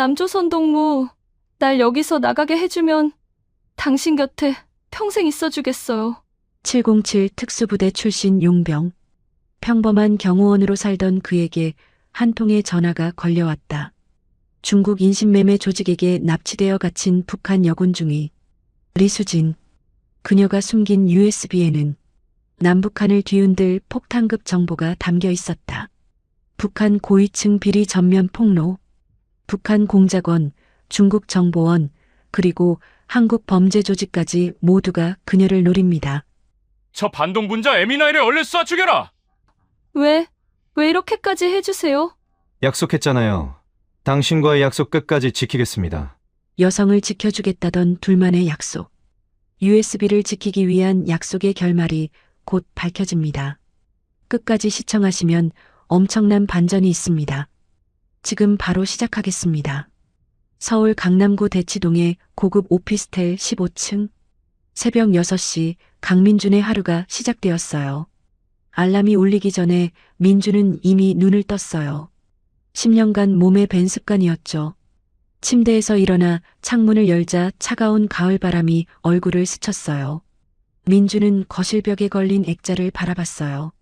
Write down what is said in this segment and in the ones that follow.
남조선 동무, 날 여기서 나가게 해주면 당신 곁에 평생 있어주겠어요. 707 특수부대 출신 용병. 평범한 경호원으로 살던 그에게 한 통의 전화가 걸려왔다. 중국 인신매매 조직에게 납치되어 갇힌 북한 여군 중위 리수진. 그녀가 숨긴 USB에는 남북한을 뒤흔들 폭탄급 정보가 담겨 있었다. 북한 고위층 비리 전면 폭로, 북한 공작원, 중국 정보원, 그리고 한국 범죄 조직까지 모두가 그녀를 노립니다. 저 반동분자 에미나이를 얼른 쏴 죽여라! 왜 이렇게까지 해주세요? 약속했잖아요. 당신과의 약속 끝까지 지키겠습니다. 여성을 지켜주겠다던 둘만의 약속. USB를 지키기 위한 약속의 결말이 곧 밝혀집니다. 끝까지 시청하시면 엄청난 반전이 있습니다. 지금 바로 시작하겠습니다. 서울 강남구 대치동의 고급 오피스텔 15층. 새벽 6시 강민준의 하루가 시작되었어요. 알람이 울리기 전에 민준은 이미 눈을 떴어요. 10년간 몸에 밴 습관이었죠. 침대에서 일어나 창문을 열자 차가운 가을바람이 얼굴을 스쳤어요. 민준은 거실벽에 걸린 액자를 바라봤어요.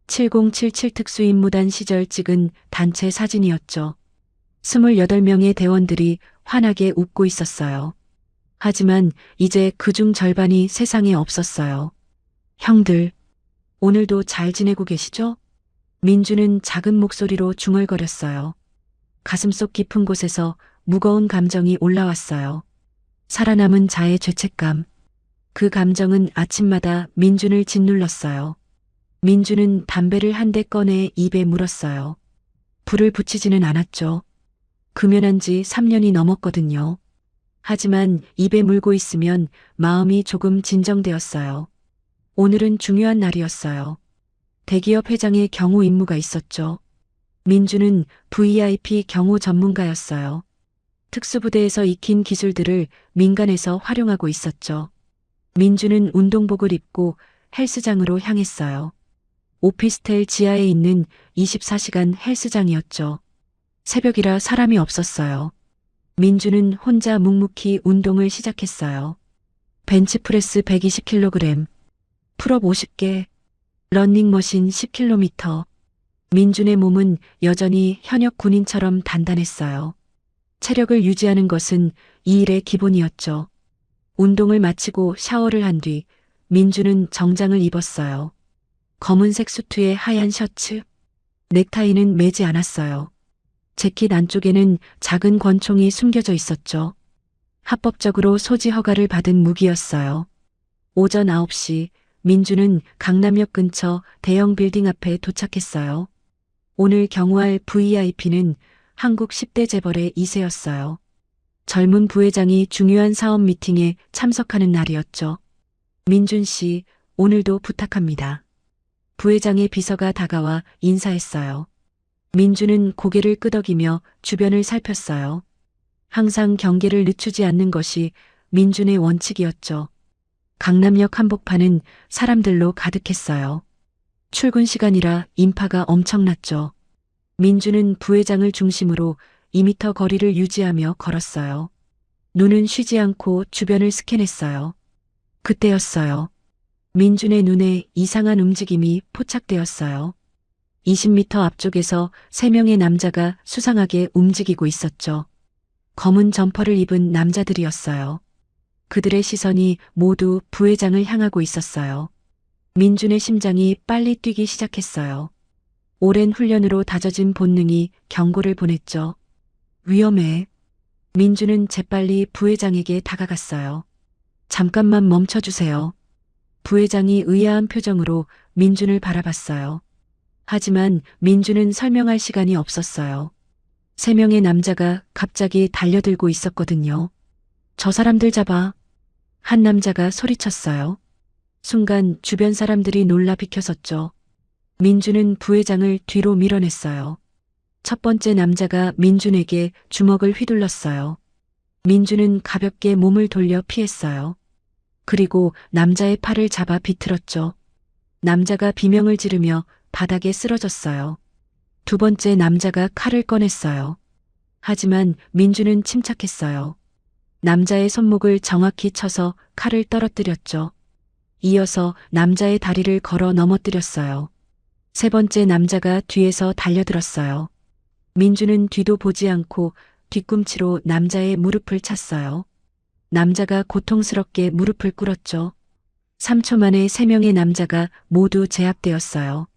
7077 특수임무단 시절 찍은 단체 사진이었죠. 28명의 대원들이 환하게 웃고 있었어요. 하지만 이제 그중 절반이 세상에 없었어요. 형들, 오늘도 잘 지내고 계시죠? 민주는 작은 목소리로 중얼거렸어요. 가슴속 깊은 곳에서 무거운 감정이 올라왔어요. 살아남은 자의 죄책감. 그 감정은 아침마다 민준을 짓눌렀어요. 민준은 담배를 한 대 꺼내 입에 물었어요. 불을 붙이지는 않았죠. 금연한 지 3년이 넘었거든요. 하지만 입에 물고 있으면 마음이 조금 진정되었어요. 오늘은 중요한 날이었어요. 대기업 회장의 경호 임무가 있었죠. 민주는 VIP 경호 전문가였어요. 특수부대에서 익힌 기술들을 민간에서 활용하고 있었죠. 민주는 운동복을 입고 헬스장으로 향했어요. 오피스텔 지하에 있는 24시간 헬스장이었죠. 새벽이라 사람이 없었어요. 민주는 혼자 묵묵히 운동을 시작했어요. 벤치프레스 120kg, 풀업 50개, 러닝머신 10km. 민준의 몸은 여전히 현역 군인처럼 단단했어요. 체력을 유지하는 것은 이 일의 기본이었죠. 운동을 마치고 샤워를 한 뒤 민준은 정장을 입었어요. 검은색 수트에 하얀 셔츠, 넥타이는 매지 않았어요. 재킷 안쪽에는 작은 권총이 숨겨져 있었죠. 합법적으로 소지 허가를 받은 무기였어요. 오전 9시 민주는 강남역 근처 대형 빌딩 앞에 도착했어요. 오늘 경호할 VIP는 한국 10대 재벌의 2세였어요. 젊은 부회장이 중요한 사업 미팅에 참석하는 날이었죠. 민준 씨, 오늘도 부탁합니다. 부회장의 비서가 다가와 인사했어요. 민준은 고개를 끄덕이며 주변을 살폈어요. 항상 경계를 늦추지 않는 것이 민준의 원칙이었죠. 강남역 한복판은 사람들로 가득했어요. 출근 시간이라 인파가 엄청났죠. 민준은 부회장을 중심으로 2m 거리를 유지하며 걸었어요. 눈은 쉬지 않고 주변을 스캔했어요. 그때였어요. 민준의 눈에 이상한 움직임이 포착되었어요. 20m 앞쪽에서 3명의 남자가 수상하게 움직이고 있었죠. 검은 점퍼를 입은 남자들이었어요. 그들의 시선이 모두 부회장을 향하고 있었어요. 민준의 심장이 빨리 뛰기 시작했어요. 오랜 훈련으로 다져진 본능이 경고를 보냈죠. 위험해. 민준은 재빨리 부회장에게 다가갔어요. 잠깐만 멈춰주세요. 부회장이 의아한 표정으로 민준을 바라봤어요. 하지만 민준은 설명할 시간이 없었어요. 3명의 남자가 갑자기 달려들고 있었거든요. 저 사람들 잡아. 한 남자가 소리쳤어요. 순간 주변 사람들이 놀라 비켜섰죠. 민준은 부회장을 뒤로 밀어냈어요. 첫 번째 남자가 민준에게 주먹을 휘둘렀어요. 민준은 가볍게 몸을 돌려 피했어요. 그리고 남자의 팔을 잡아 비틀었죠. 남자가 비명을 지르며 바닥에 쓰러졌어요. 두 번째 남자가 칼을 꺼냈어요. 하지만 민주는 침착했어요. 남자의 손목을 정확히 쳐서 칼을 떨어뜨렸죠. 이어서 남자의 다리를 걸어 넘어뜨렸어요. 세 번째 남자가 뒤에서 달려들었어요. 민주는 뒤도 보지 않고 뒤꿈치로 남자의 무릎을 찼어요. 남자가 고통스럽게 무릎을 꿇었죠. 3초 만에 3명의 남자가 모두 제압되었어요.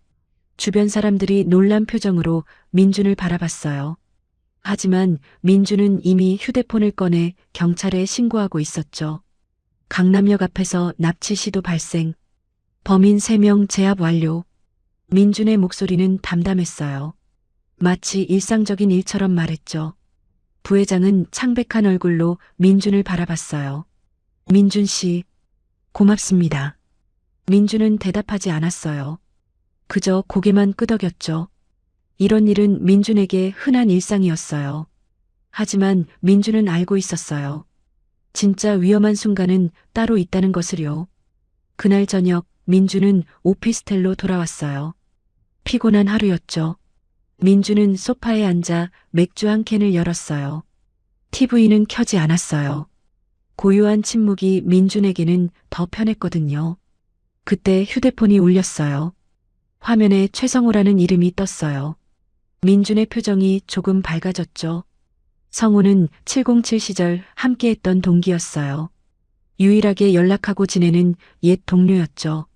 주변 사람들이 놀란 표정으로 민준을 바라봤어요. 하지만 민준은 이미 휴대폰을 꺼내 경찰에 신고하고 있었죠. 강남역 앞에서 납치 시도 발생. 범인 3명 제압 완료. 민준의 목소리는 담담했어요. 마치 일상적인 일처럼 말했죠. 부회장은 창백한 얼굴로 민준을 바라봤어요. 민준 씨, 고맙습니다. 민준은 대답하지 않았어요. 그저 고개만 끄덕였죠. 이런 일은 민준에게 흔한 일상이었어요. 하지만 민준은 알고 있었어요. 진짜 위험한 순간은 따로 있다는 것을요. 그날 저녁 민준은 오피스텔로 돌아왔어요. 피곤한 하루였죠. 민준은 소파에 앉아 맥주 한 캔을 열었어요. TV는 켜지 않았어요. 고요한 침묵이 민준에게는 더 편했거든요. 그때 휴대폰이 울렸어요. 화면에 최성호라는 이름이 떴어요. 민준의 표정이 조금 밝아졌죠. 성우는 707 시절 함께했던 동기였어요. 유일하게 연락하고 지내는 옛 동료였죠.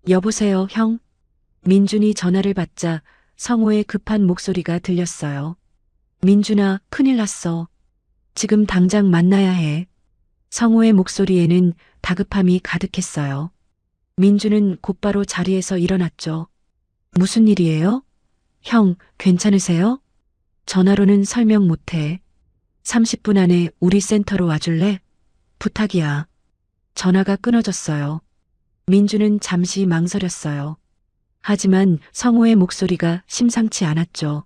여보세요, 형? 민준이 전화를 받자 성호의 급한 목소리가 들렸어요. 민준아, 큰일 났어. 지금 당장 만나야 해. 성호의 목소리에는 다급함이 가득했어요. 민준은 곧바로 자리에서 일어났죠. 무슨 일이에요? 형, 괜찮으세요? 전화로는 설명 못해. 30분 안에 우리 센터로 와줄래? 부탁이야. 전화가 끊어졌어요. 민준은 잠시 망설였어요. 하지만 성호의 목소리가 심상치 않았죠.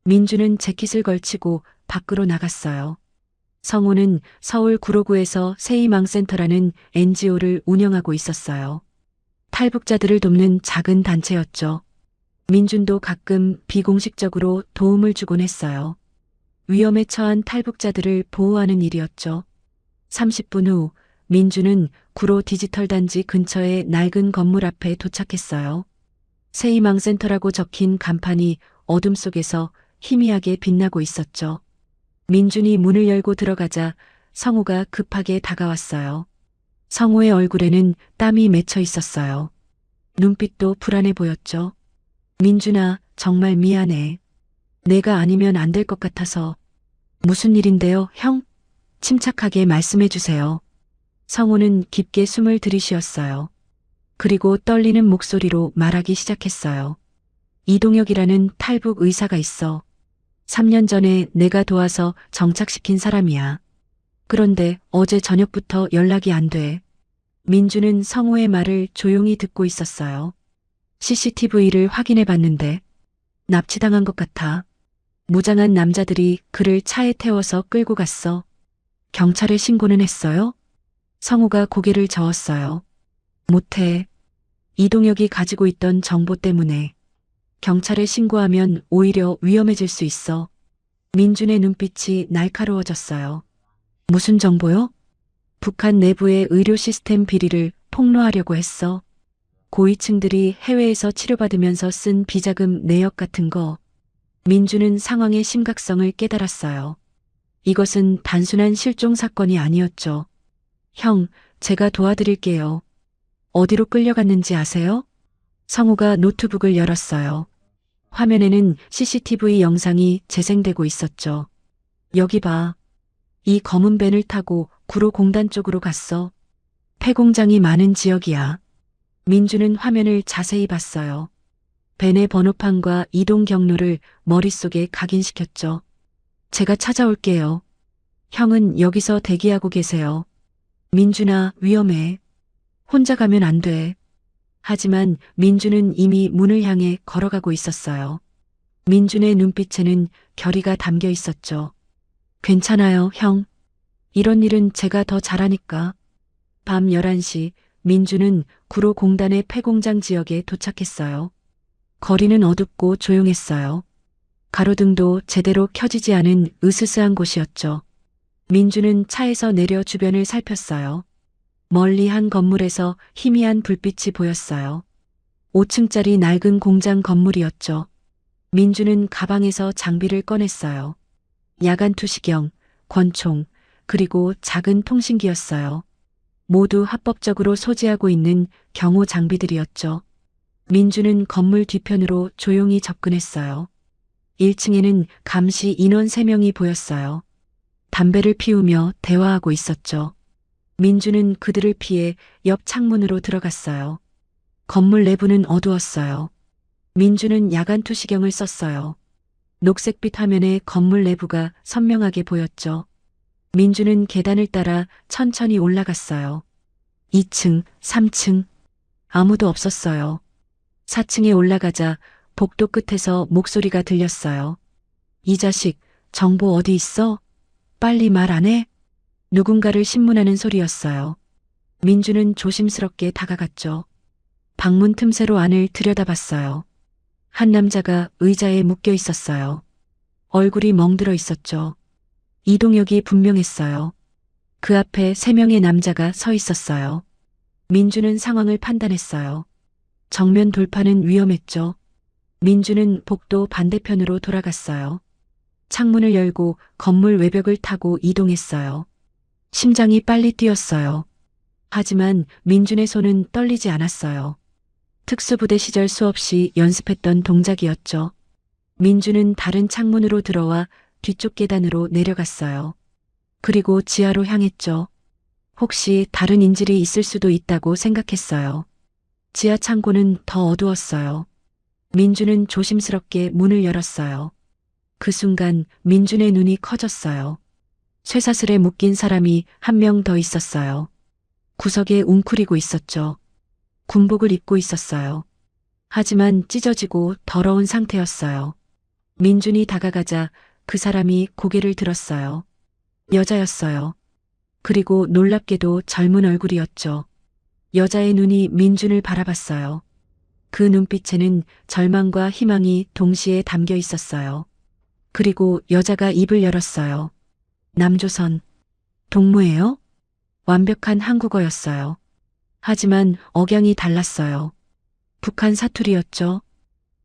민준은 재킷을 걸치고 밖으로 나갔어요. 성호는 서울 구로구에서 세희망센터라는 NGO를 운영하고 있었어요. 탈북자들을 돕는 작은 단체였죠. 민준도 가끔 비공식적으로 도움을 주곤 했어요. 위험에 처한 탈북자들을 보호하는 일이었죠. 30분 후 민준은 구로 디지털 단지 근처의 낡은 건물 앞에 도착했어요. 세희망센터라고 적힌 간판이 어둠 속에서 희미하게 빛나고 있었죠. 민준이 문을 열고 들어가자 성호가 급하게 다가왔어요. 성호의 얼굴에는 땀이 맺혀 있었어요. 눈빛도 불안해 보였죠. 민준아, 정말 미안해. 내가 아니면 안 될 것 같아서. 무슨 일인데요, 형? 침착하게 말씀해 주세요. 성호는 깊게 숨을 들이쉬었어요. 그리고 떨리는 목소리로 말하기 시작했어요. 이동혁이라는 탈북 의사가 있어. 3년 전에 내가 도와서 정착시킨 사람이야. 그런데 어제 저녁부터 연락이 안 돼. 민주는 성호의 말을 조용히 듣고 있었어요. CCTV를 확인해 봤는데 납치당한 것 같아. 무장한 남자들이 그를 차에 태워서 끌고 갔어. 경찰에 신고는 했어요? 성호가 고개를 저었어요. 못해. 이동혁이 가지고 있던 정보 때문에. 경찰에 신고하면 오히려 위험해질 수 있어. 민준의 눈빛이 날카로워졌어요. 무슨 정보요? 북한 내부의 의료 시스템 비리를 폭로하려고 했어. 고위층들이 해외에서 치료받으면서 쓴 비자금 내역 같은 거. 민준은 상황의 심각성을 깨달았어요. 이것은 단순한 실종 사건이 아니었죠. 형, 제가 도와드릴게요. 어디로 끌려갔는지 아세요? 성우가 노트북을 열었어요. 화면에는 CCTV 영상이 재생되고 있었죠. 여기 봐. 이 검은 밴을 타고 구로 공단 쪽으로 갔어. 폐공장이 많은 지역이야. 민주는 화면을 자세히 봤어요. 밴의 번호판과 이동 경로를 머릿속에 각인시켰죠. 제가 찾아올게요. 형은 여기서 대기하고 계세요. 민준아, 위험해. 혼자 가면 안 돼. 하지만 민준은 이미 문을 향해 걸어가고 있었어요. 민준의 눈빛에는 결의가 담겨 있었죠. 괜찮아요, 형. 이런 일은 제가 더 잘하니까. 밤 11시 민준은 구로 공단의 폐공장 지역에 도착했어요. 거리는 어둡고 조용했어요. 가로등도 제대로 켜지지 않은 으스스한 곳이었죠. 민주는 차에서 내려 주변을 살폈어요. 멀리 한 건물에서 희미한 불빛이 보였어요. 5층짜리 낡은 공장 건물이었죠. 민주는 가방에서 장비를 꺼냈어요. 야간 투시경, 권총, 그리고 작은 통신기였어요. 모두 합법적으로 소지하고 있는 경호 장비들이었죠. 민주는 건물 뒤편으로 조용히 접근했어요. 1층에는 감시 인원 3명이 보였어요. 담배를 피우며 대화하고 있었죠. 민주는 그들을 피해 옆 창문으로 들어갔어요. 건물 내부는 어두웠어요. 민주는 야간 투시경을 썼어요. 녹색빛 화면에 건물 내부가 선명하게 보였죠. 민주는 계단을 따라 천천히 올라갔어요. 2층, 3층. 아무도 없었어요. 4층에 올라가자 복도 끝에서 목소리가 들렸어요. 이 자식, 정보 어디 있어? 빨리 말 안 해? 누군가를 신문하는 소리였어요. 민주는 조심스럽게 다가갔죠. 방문 틈새로 안을 들여다봤어요. 한 남자가 의자에 묶여 있었어요. 얼굴이 멍들어 있었죠. 이동혁이 분명했어요. 그 앞에 3명의 남자가 서 있었어요. 민주는 상황을 판단했어요. 정면 돌파는 위험했죠. 민주는 복도 반대편으로 돌아갔어요. 창문을 열고 건물 외벽을 타고 이동했어요. 심장이 빨리 뛰었어요. 하지만 민준의 손은 떨리지 않았어요. 특수부대 시절 수없이 연습했던 동작이었죠. 민준은 다른 창문으로 들어와 뒤쪽 계단으로 내려갔어요. 그리고 지하로 향했죠. 혹시 다른 인질이 있을 수도 있다고 생각했어요. 지하 창고는 더 어두웠어요. 민준은 조심스럽게 문을 열었어요. 그 순간 민준의 눈이 커졌어요. 쇠사슬에 묶인 사람이 한 명 더 있었어요. 구석에 웅크리고 있었죠. 군복을 입고 있었어요. 하지만 찢어지고 더러운 상태였어요. 민준이 다가가자 그 사람이 고개를 들었어요. 여자였어요. 그리고 놀랍게도 젊은 얼굴이었죠. 여자의 눈이 민준을 바라봤어요. 그 눈빛에는 절망과 희망이 동시에 담겨 있었어요. 그리고 여자가 입을 열었어요. 남조선. 동무예요? 완벽한 한국어였어요. 하지만 억양이 달랐어요. 북한 사투리였죠.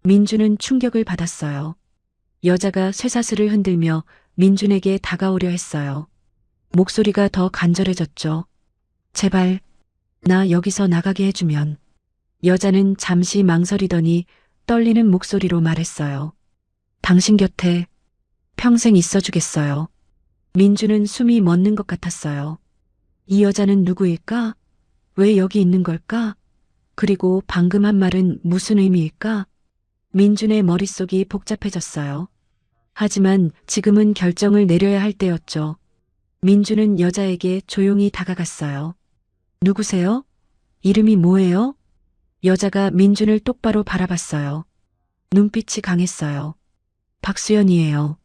민준은 충격을 받았어요. 여자가 쇠사슬을 흔들며 민준에게 다가오려 했어요. 목소리가 더 간절해졌죠. 제발, 나 여기서 나가게 해주면. 여자는 잠시 망설이더니 떨리는 목소리로 말했어요. 당신 곁에 평생 있어주겠어요. 민주는 숨이 멎는 것 같았어요. 이 여자는 누구일까? 왜 여기 있는 걸까? 그리고 방금 한 말은 무슨 의미일까? 민준의 머릿속이 복잡해졌어요. 하지만 지금은 결정을 내려야 할 때였죠. 민준은 여자에게 조용히 다가갔어요. 누구세요? 이름이 뭐예요? 여자가 민준을 똑바로 바라봤어요. 눈빛이 강했어요. 박수연이에요.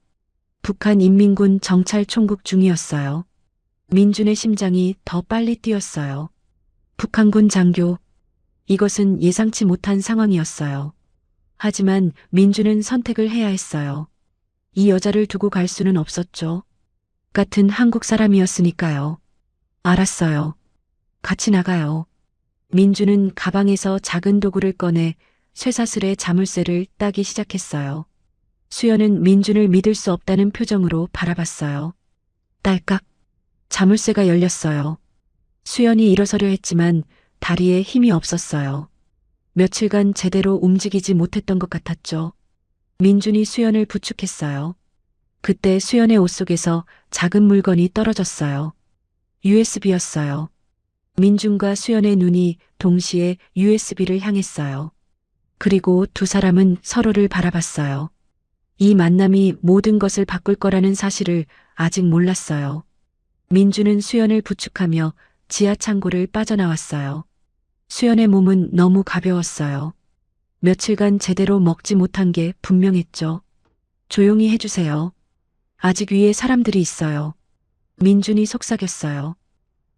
북한 인민군 정찰 총국 중이었어요. 민준의 심장이 더 빨리 뛰었어요. 북한군 장교. 이것은 예상치 못한 상황이었어요. 하지만 민준은 선택을 해야 했어요. 이 여자를 두고 갈 수는 없었죠. 같은 한국 사람이었으니까요. 알았어요. 같이 나가요. 민준은 가방에서 작은 도구를 꺼내 쇠사슬에 자물쇠를 따기 시작했어요. 수연은 민준을 믿을 수 없다는 표정으로 바라봤어요. 딸깍. 자물쇠가 열렸어요. 수연이 일어서려 했지만 다리에 힘이 없었어요. 며칠간 제대로 움직이지 못했던 것 같았죠. 민준이 수연을 부축했어요. 그때 수연의 옷 속에서 작은 물건이 떨어졌어요. USB였어요. 민준과 수연의 눈이 동시에 USB를 향했어요. 그리고 두 사람은 서로를 바라봤어요. 이 만남이 모든 것을 바꿀 거라는 사실을 아직 몰랐어요. 민준은 수연을 부축하며 지하 창고를 빠져나왔어요. 수연의 몸은 너무 가벼웠어요. 며칠간 제대로 먹지 못한 게 분명했죠. 조용히 해주세요. 아직 위에 사람들이 있어요. 민준이 속삭였어요.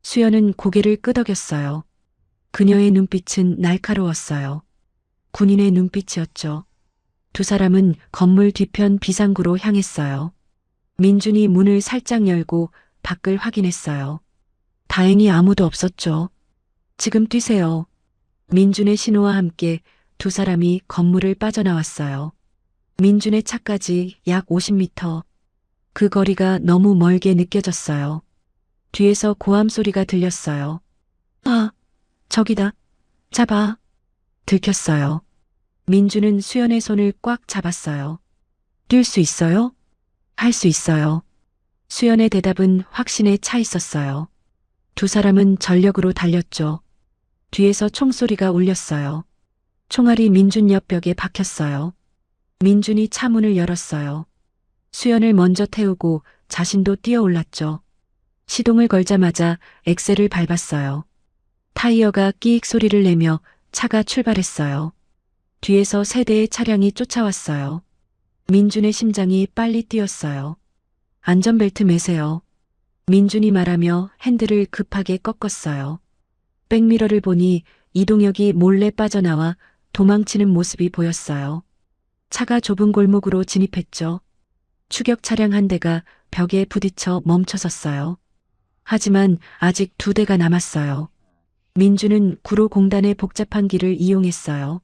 수연은 고개를 끄덕였어요. 그녀의 눈빛은 날카로웠어요. 군인의 눈빛이었죠. 두 사람은 건물 뒤편 비상구로 향했어요. 민준이 문을 살짝 열고 밖을 확인했어요. 다행히 아무도 없었죠. 지금 뛰세요. 민준의 신호와 함께 두 사람이 건물을 빠져나왔어요. 민준의 차까지 약 50m. 그 거리가 너무 멀게 느껴졌어요. 뒤에서 고함 소리가 들렸어요. 아, 저기다. 잡아. 들켰어요. 민준은 수연의 손을 꽉 잡았어요. 뛸 수 있어요? 할 수 있어요. 수연의 대답은 확신에 차 있었어요. 두 사람은 전력으로 달렸죠. 뒤에서 총소리가 울렸어요. 총알이 민준 옆 벽에 박혔어요. 민준이 차 문을 열었어요. 수연을 먼저 태우고 자신도 뛰어올랐죠. 시동을 걸자마자 엑셀을 밟았어요. 타이어가 끼익 소리를 내며 차가 출발했어요. 뒤에서 세 대의 차량이 쫓아왔어요. 민준의 심장이 빨리 뛰었어요. 안전벨트 매세요. 민준이 말하며 핸들을 급하게 꺾었어요. 백미러를 보니 이동혁이 몰래 빠져나와 도망치는 모습이 보였어요. 차가 좁은 골목으로 진입했죠. 추격 차량 한 대가 벽에 부딪혀 멈춰섰어요. 하지만 아직 두 대가 남았어요. 민준은 구로공단의 복잡한 길을 이용했어요.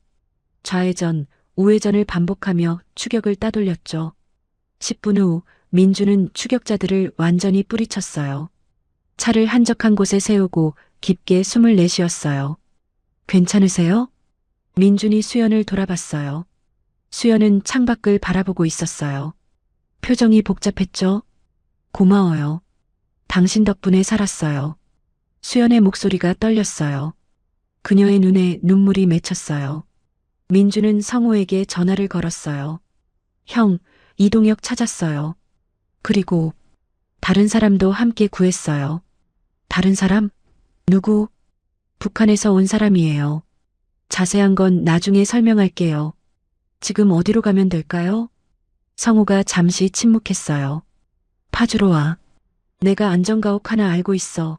좌회전, 우회전을 반복하며 추격을 따돌렸죠. 10분 후 민준은 추격자들을 완전히 뿌리쳤어요. 차를 한적한 곳에 세우고 깊게 숨을 내쉬었어요. 괜찮으세요? 민준이 수연을 돌아봤어요. 수연은 창밖을 바라보고 있었어요. 표정이 복잡했죠? 고마워요. 당신 덕분에 살았어요. 수연의 목소리가 떨렸어요. 그녀의 눈에 눈물이 맺혔어요. 민준은 성호에게 전화를 걸었어요. 형, 이동혁 찾았어요. 그리고 다른 사람도 함께 구했어요. 다른 사람? 누구? 북한에서 온 사람이에요. 자세한 건 나중에 설명할게요. 지금 어디로 가면 될까요? 성호가 잠시 침묵했어요. 파주로 와. 내가 안전가옥 하나 알고 있어.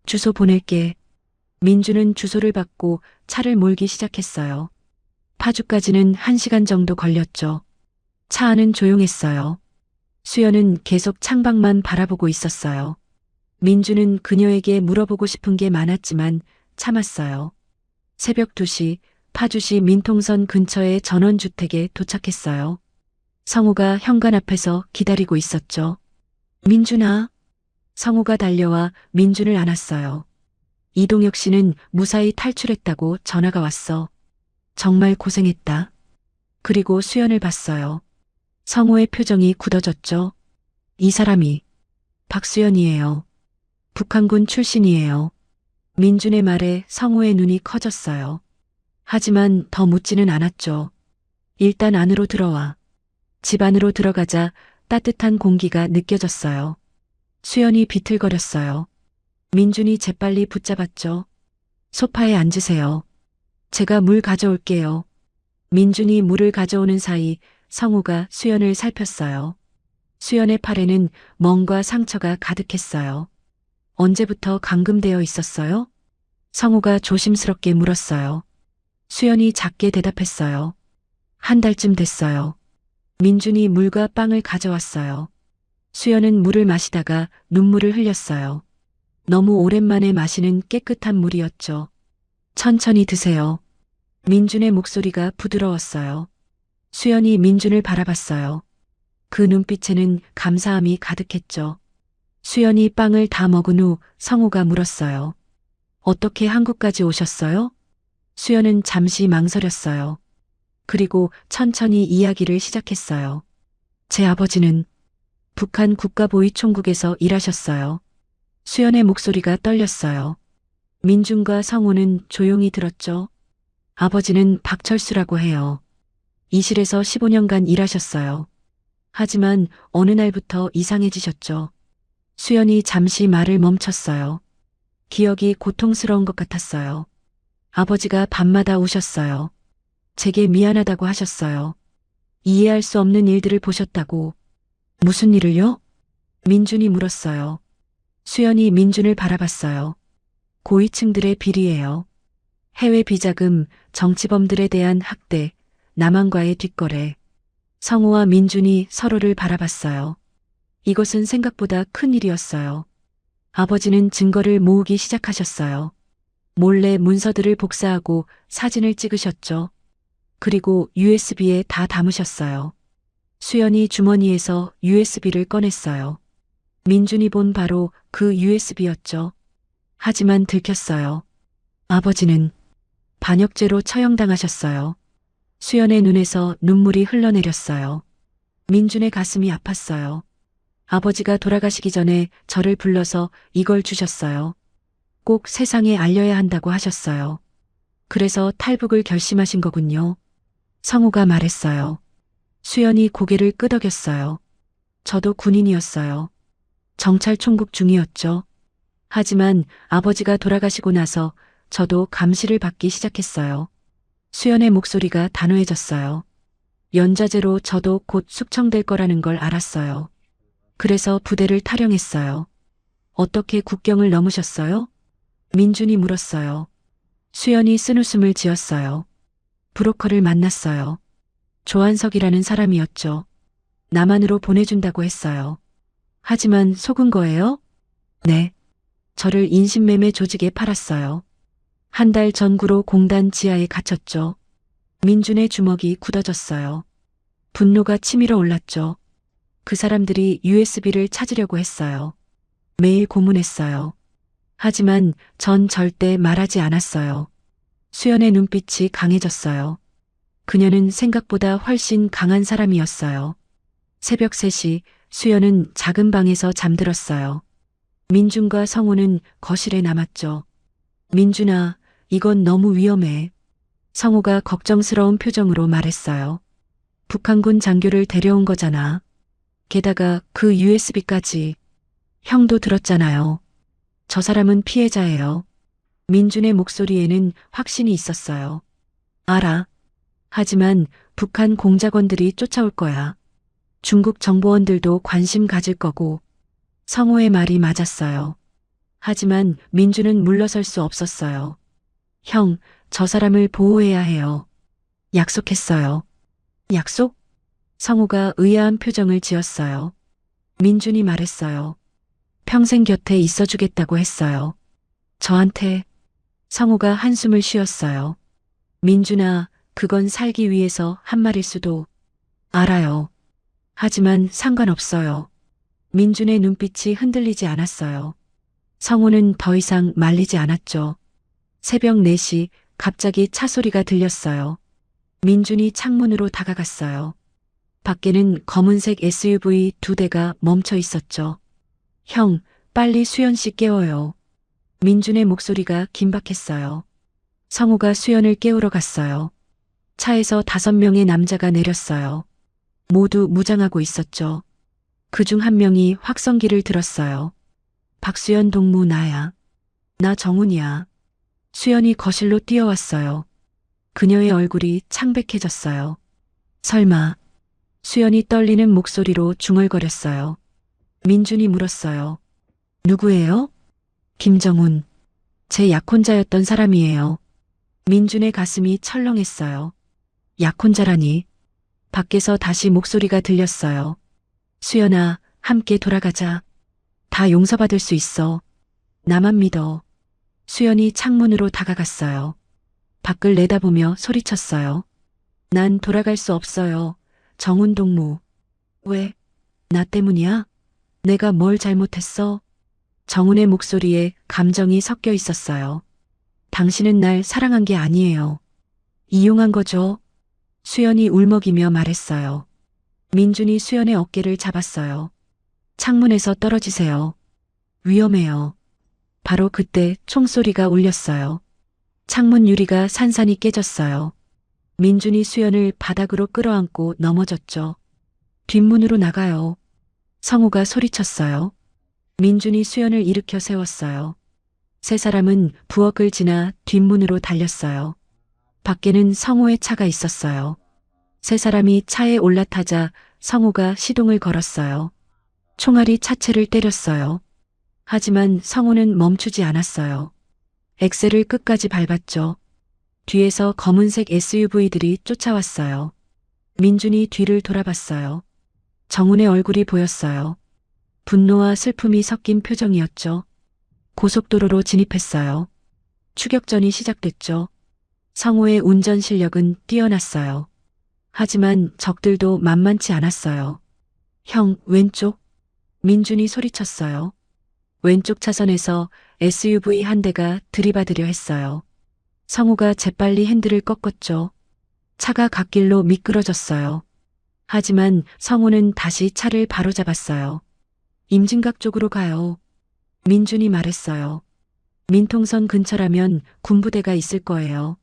주소 보낼게. 민주는 주소를 받고 차를 몰기 시작했어요. 파주까지는 1시간 정도 걸렸죠. 차 안은 조용했어요. 수연은 계속 창밖만 바라보고 있었어요. 민주는 그녀에게 물어보고 싶은 게 많았지만 참았어요. 새벽 2시 파주시 민통선 근처의 전원주택에 도착했어요. 성우가 현관 앞에서 기다리고 있었죠. 민준아. 성우가 달려와 민준을 안았어요. 이동혁 씨는 무사히 탈출했다고 전화가 왔어. 정말 고생했다. 그리고 수연을 봤어요. 성우의 표정이 굳어졌죠. 이 사람이 박수연이에요. 북한군 출신이에요. 민준의 말에 성우의 눈이 커졌어요. 하지만 더 묻지는 않았죠. 일단 안으로 들어와. 집 안으로 들어가자 따뜻한 공기가 느껴졌어요. 수연이 비틀거렸어요. 민준이 재빨리 붙잡았죠. 소파에 앉으세요. 제가 물 가져올게요. 민준이 물을 가져오는 사이 성우가 수연을 살폈어요. 수연의 팔에는 멍과 상처가 가득했어요. 언제부터 감금되어 있었어요? 성우가 조심스럽게 물었어요. 수연이 작게 대답했어요. 한 달쯤 됐어요. 민준이 물과 빵을 가져왔어요. 수연은 물을 마시다가 눈물을 흘렸어요. 너무 오랜만에 마시는 깨끗한 물이었죠. 천천히 드세요. 민준의 목소리가 부드러웠어요. 수연이 민준을 바라봤어요. 그 눈빛에는 감사함이 가득했죠. 수연이 빵을 다 먹은 후 성우가 물었어요. 어떻게 한국까지 오셨어요? 수연은 잠시 망설였어요. 그리고 천천히 이야기를 시작했어요. 제 아버지는 북한 국가보위총국에서 일하셨어요. 수연의 목소리가 떨렸어요. 민준과 성우는 조용히 들었죠. 아버지는 박철수라고 해요. 이실에서 15년간 일하셨어요. 하지만 어느 날부터 이상해지셨죠. 수연이 잠시 말을 멈췄어요. 기억이 고통스러운 것 같았어요. 아버지가 밤마다 우셨어요. 제게 미안하다고 하셨어요. 이해할 수 없는 일들을 보셨다고. 무슨 일을요? 민준이 물었어요. 수연이 민준을 바라봤어요. 고위층들의 비리예요. 해외 비자금, 정치범들에 대한 학대, 남한과의 뒷거래. 성우와 민준이 서로를 바라봤어요. 이것은 생각보다 큰 일이었어요. 아버지는 증거를 모으기 시작하셨어요. 몰래 문서들을 복사하고 사진을 찍으셨죠. 그리고 USB에 다 담으셨어요. 수연이 주머니에서 USB를 꺼냈어요. 민준이 본 바로 그 USB였죠. 하지만 들켰어요. 아버지는 반역죄로 처형당하셨어요. 수연의 눈에서 눈물이 흘러내렸어요. 민준의 가슴이 아팠어요. 아버지가 돌아가시기 전에 저를 불러서 이걸 주셨어요. 꼭 세상에 알려야 한다고 하셨어요. 그래서 탈북을 결심하신 거군요. 성우가 말했어요. 수연이 고개를 끄덕였어요. 저도 군인이었어요. 정찰 총국 중이었죠. 하지만 아버지가 돌아가시고 나서 저도 감시를 받기 시작했어요. 수연의 목소리가 단호해졌어요. 연좌제로 저도 곧 숙청될 거라는 걸 알았어요. 그래서 부대를 탈영했어요. 어떻게 국경을 넘으셨어요? 민준이 물었어요. 수연이 쓴웃음을 지었어요. 브로커를 만났어요. 조한석이라는 사람이었죠. 남한으로 보내준다고 했어요. 하지만 속은 거예요? 네. 저를 인신매매 조직에 팔았어요. 한 달 전구로 공단 지하에 갇혔죠. 민준의 주먹이 굳어졌어요. 분노가 치밀어 올랐죠. 그 사람들이 USB를 찾으려고 했어요. 매일 고문했어요. 하지만 전 절대 말하지 않았어요. 수연의 눈빛이 강해졌어요. 그녀는 생각보다 훨씬 강한 사람이었어요. 새벽 3시 수연은 작은 방에서 잠들었어요. 민준과 성우는 거실에 남았죠. 민준아, 이건 너무 위험해. 성우가 걱정스러운 표정으로 말했어요. 북한군 장교를 데려온 거잖아. 게다가 그 USB까지. 형도 들었잖아요. 저 사람은 피해자예요. 민준의 목소리에는 확신이 있었어요. 알아. 하지만 북한 공작원들이 쫓아올 거야. 중국 정보원들도 관심 가질 거고. 성우의 말이 맞았어요. 하지만 민준은 물러설 수 없었어요. 형, 저 사람을 보호해야 해요. 약속했어요. 약속? 성우가 의아한 표정을 지었어요. 민준이 말했어요. 평생 곁에 있어주겠다고 했어요. 저한테. 성우가 한숨을 쉬었어요. 민준아, 그건 살기 위해서 한 말일 수도. 알아요. 하지만 상관없어요. 민준의 눈빛이 흔들리지 않았어요. 성우는 더 이상 말리지 않았죠. 새벽 4시 갑자기 차 소리가 들렸어요. 민준이 창문으로 다가갔어요. 밖에는 검은색 SUV 2대가 멈춰 있었죠. 형, 빨리 수연 씨 깨워요. 민준의 목소리가 긴박했어요. 성우가 수연을 깨우러 갔어요. 차에서 5명의 남자가 내렸어요. 모두 무장하고 있었죠. 그중 한 명이 확성기를 들었어요. 박수연 동무 나야. 나 정훈이야. 수연이 거실로 뛰어왔어요. 그녀의 얼굴이 창백해졌어요. 설마. 수연이 떨리는 목소리로 중얼거렸어요. 민준이 물었어요. 누구예요? 김정훈. 제 약혼자였던 사람이에요. 민준의 가슴이 철렁했어요. 약혼자라니. 밖에서 다시 목소리가 들렸어요. 수연아, 함께 돌아가자. 다 용서받을 수 있어. 나만 믿어. 수연이 창문으로 다가갔어요. 밖을 내다보며 소리쳤어요. 난 돌아갈 수 없어요. 정훈 동무. 왜? 나 때문이야? 내가 뭘 잘못했어? 정훈의 목소리에 감정이 섞여 있었어요. 당신은 날 사랑한 게 아니에요. 이용한 거죠. 수연이 울먹이며 말했어요. 민준이 수연의 어깨를 잡았어요. 창문에서 떨어지세요. 위험해요. 바로 그때 총소리가 울렸어요. 창문 유리가 산산이 깨졌어요. 민준이 수연을 바닥으로 끌어안고 넘어졌죠. 뒷문으로 나가요. 성우가 소리쳤어요. 민준이 수연을 일으켜 세웠어요. 세 사람은 부엌을 지나 뒷문으로 달렸어요. 밖에는 성우의 차가 있었어요. 세 사람이 차에 올라타자 성우가 시동을 걸었어요. 총알이 차체를 때렸어요. 하지만 성우는 멈추지 않았어요. 엑셀을 끝까지 밟았죠. 뒤에서 검은색 SUV들이 쫓아왔어요. 민준이 뒤를 돌아봤어요. 정훈의 얼굴이 보였어요. 분노와 슬픔이 섞인 표정이었죠. 고속도로로 진입했어요. 추격전이 시작됐죠. 성우의 운전 실력은 뛰어났어요. 하지만 적들도 만만치 않았어요. 형, 왼쪽. 민준이 소리쳤어요. 왼쪽 차선에서 SUV 한 대가 들이받으려 했어요. 성우가 재빨리 핸들을 꺾었죠. 차가 갓길로 미끄러졌어요. 하지만 성우는 다시 차를 바로잡았어요. 임진각 쪽으로 가요. 민준이 말했어요. 민통선 근처라면 군부대가 있을 거예요.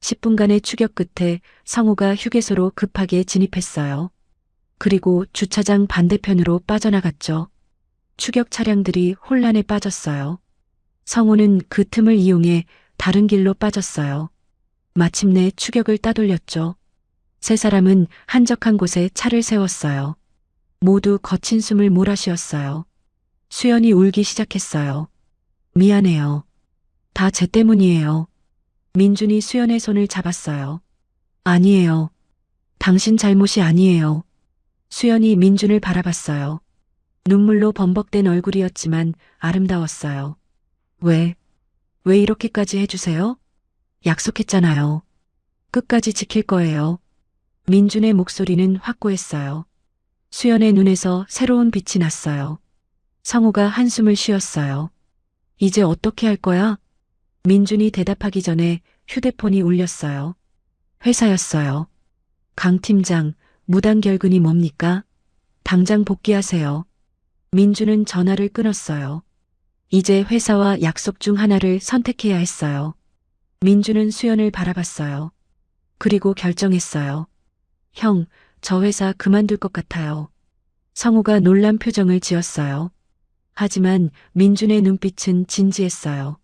10분간의 추격 끝에 성우가 휴게소로 급하게 진입했어요. 그리고 주차장 반대편으로 빠져나갔죠. 추격 차량들이 혼란에 빠졌어요. 성우는 그 틈을 이용해 다른 길로 빠졌어요. 마침내 추격을 따돌렸죠. 세 사람은 한적한 곳에 차를 세웠어요. 모두 거친 숨을 몰아쉬었어요. 수연이 울기 시작했어요. 미안해요. 다 제 때문이에요. 민준이 수연의 손을 잡았어요. 아니에요. 당신 잘못이 아니에요. 수연이 민준을 바라봤어요. 눈물로 범벅된 얼굴이었지만 아름다웠어요. 왜 이렇게까지 해주세요? 약속했잖아요. 끝까지 지킬 거예요. 민준의 목소리는 확고했어요. 수연의 눈에서 새로운 빛이 났어요. 성우가 한숨을 쉬었어요. 이제 어떻게 할 거야? 민준이 대답하기 전에 휴대폰이 울렸어요. 회사였어요. 강 팀장, 무단 결근이 뭡니까? 당장 복귀하세요. 민준은 전화를 끊었어요. 이제 회사와 약속 중 하나를 선택해야 했어요. 민준은 수연을 바라봤어요. 그리고 결정했어요. 형, 저 회사 그만둘 것 같아요. 성우가 놀란 표정을 지었어요. 하지만 민준의 눈빛은 진지했어요.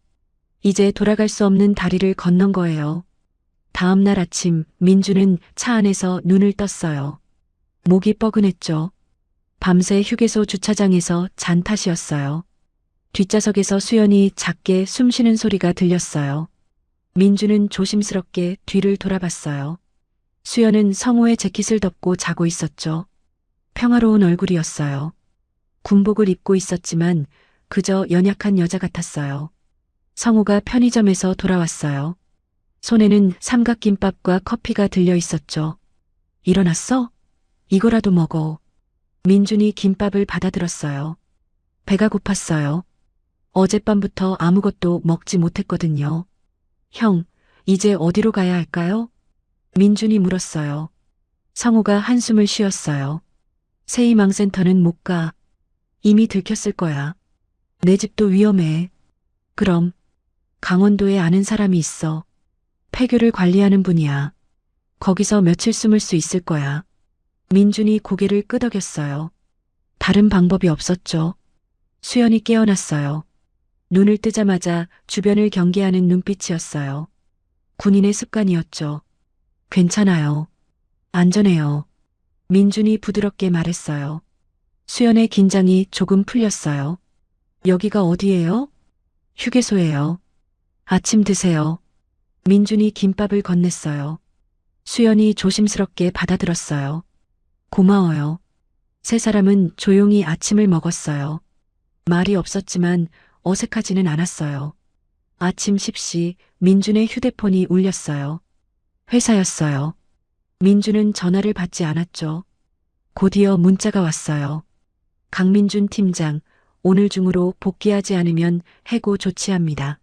이제 돌아갈 수 없는 다리를 건넌 거예요. 다음 날 아침 민준은 차 안에서 눈을 떴어요. 목이 뻐근했죠. 밤새 휴게소 주차장에서 잔 탓이었어요. 뒷좌석에서 수연이 작게 숨쉬는 소리가 들렸어요. 민준은 조심스럽게 뒤를 돌아봤어요. 수연은 성우의 재킷을 덮고 자고 있었죠. 평화로운 얼굴이었어요. 군복을 입고 있었지만 그저 연약한 여자 같았어요. 성우가 편의점에서 돌아왔어요. 손에는 삼각김밥과 커피가 들려 있었죠. 일어났어? 이거라도 먹어. 민준이 김밥을 받아들었어요. 배가 고팠어요. 어젯밤부터 아무것도 먹지 못했거든요. 형, 이제 어디로 가야 할까요? 민준이 물었어요. 성우가 한숨을 쉬었어요. 새희망센터는 못 가. 이미 들켰을 거야. 내 집도 위험해. 그럼 강원도에 아는 사람이 있어. 폐교를 관리하는 분이야. 거기서 며칠 숨을 수 있을 거야. 민준이 고개를 끄덕였어요. 다른 방법이 없었죠. 수연이 깨어났어요. 눈을 뜨자마자 주변을 경계하는 눈빛이었어요. 군인의 습관이었죠. 괜찮아요. 안전해요. 민준이 부드럽게 말했어요. 수연의 긴장이 조금 풀렸어요. 여기가 어디예요? 휴게소예요. 아침 드세요. 민준이 김밥을 건넸어요. 수연이 조심스럽게 받아들었어요. 고마워요. 세 사람은 조용히 아침을 먹었어요. 말이 없었지만 어색하지는 않았어요. 아침 10시 민준의 휴대폰이 울렸어요. 회사였어요. 민준은 전화를 받지 않았죠. 곧이어 문자가 왔어요. 강민준 팀장, 오늘 중으로 복귀하지 않으면 해고 조치합니다.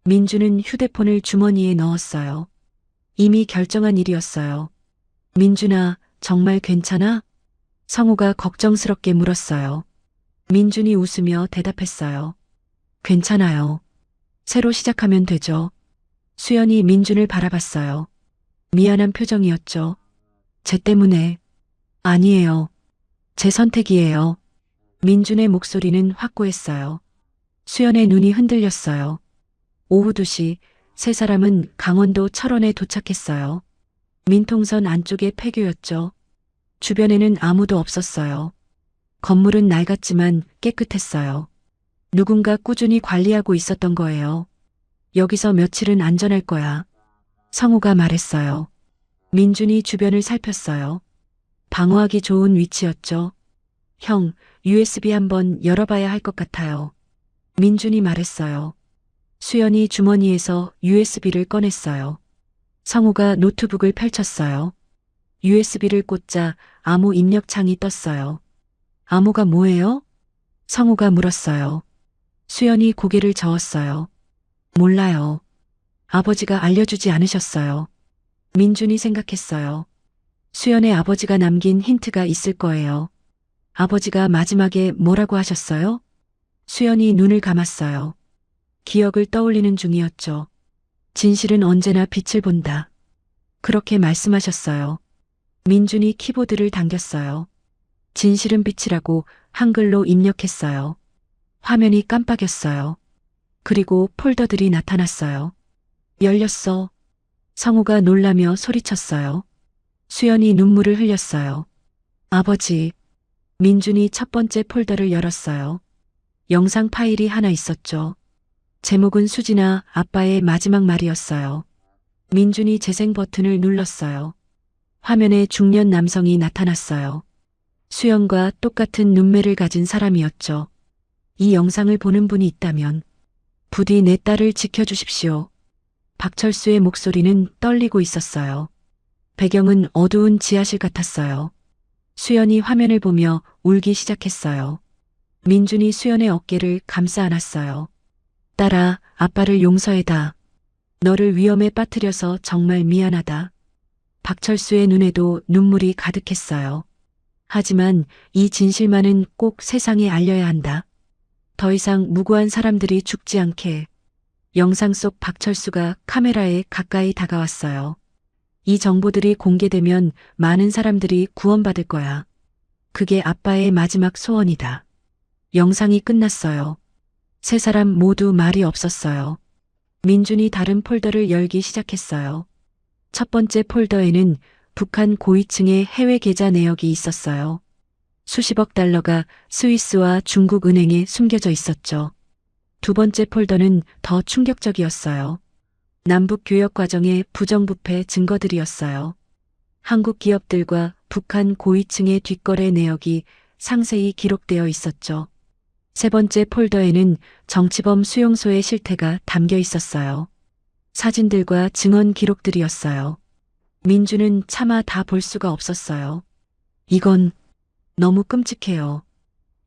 민준은 휴대폰을 주머니에 넣었어요. 이미 결정한 일이었어요. 민준아, 정말 괜찮아? 성우가 걱정스럽게 물었어요. 민준이 웃으며 대답했어요. 괜찮아요. 새로 시작하면 되죠. 수연이 민준을 바라봤어요. 미안한 표정이었죠. 제 때문에. 아니에요. 제 선택이에요. 민준의 목소리는 확고했어요. 수연의 눈이 흔들렸어요. 오후 2시 세 사람은 강원도 철원에 도착했어요. 민통선 안쪽에 폐교였죠. 주변에는 아무도 없었어요. 건물은 낡았지만 깨끗했어요. 누군가 꾸준히 관리하고 있었던 거예요. 여기서 며칠은 안전할 거야. 성우가 말했어요. 민준이 주변을 살폈어요. 방어하기 좋은 위치였죠. 형, USB 한번 열어봐야 할 것 같아요. 민준이 말했어요. 수연이 주머니에서 USB를 꺼냈어요. 성우가 노트북을 펼쳤어요. USB를 꽂자 암호 입력창이 떴어요. 암호가 뭐예요? 성우가 물었어요. 수연이 고개를 저었어요. 몰라요. 아버지가 알려주지 않으셨어요. 민준이 생각했어요. 수연의 아버지가 남긴 힌트가 있을 거예요. 아버지가 마지막에 뭐라고 하셨어요? 수연이 눈을 감았어요. 기억을 떠올리는 중이었죠. 진실은 언제나 빛을 본다. 그렇게 말씀하셨어요. 민준이 키보드를 당겼어요. 진실은 빛이라고 한글로 입력했어요. 화면이 깜빡였어요. 그리고 폴더들이 나타났어요. 열렸어. 성우가 놀라며 소리쳤어요. 수연이 눈물을 흘렸어요. 아버지. 민준이 첫 번째 폴더를 열었어요. 영상 파일이 하나 있었죠. 제목은 수진아 아빠의 마지막 말이었어요. 민준이 재생 버튼을 눌렀어요. 화면에 중년 남성이 나타났어요. 수연과 똑같은 눈매를 가진 사람이었죠. 이 영상을 보는 분이 있다면 부디 내 딸을 지켜주십시오. 박철수의 목소리는 떨리고 있었어요. 배경은 어두운 지하실 같았어요. 수연이 화면을 보며 울기 시작했어요. 민준이 수연의 어깨를 감싸 안았어요. 딸아, 아빠를 용서해다. 너를 위험에 빠뜨려서 정말 미안하다. 박철수의 눈에도 눈물이 가득했어요. 하지만 이 진실만은 꼭 세상에 알려야 한다. 더 이상 무고한 사람들이 죽지 않게. 영상 속 박철수가 카메라에 가까이 다가왔어요. 이 정보들이 공개되면 많은 사람들이 구원받을 거야. 그게 아빠의 마지막 소원이다. 영상이 끝났어요. 세 사람 모두 말이 없었어요. 민준이 다른 폴더를 열기 시작했어요. 첫 번째 폴더에는 북한 고위층의 해외 계좌 내역이 있었어요. 수십억 달러가 스위스와 중국 은행에 숨겨져 있었죠. 두 번째 폴더는 더 충격적이었어요. 남북 교역 과정의 부정부패 증거들이었어요. 한국 기업들과 북한 고위층의 뒷거래 내역이 상세히 기록되어 있었죠. 세 번째 폴더에는 정치범 수용소의 실태가 담겨 있었어요. 사진들과 증언 기록들이었어요. 민주는 차마 다 볼 수가 없었어요. 이건 너무 끔찍해요.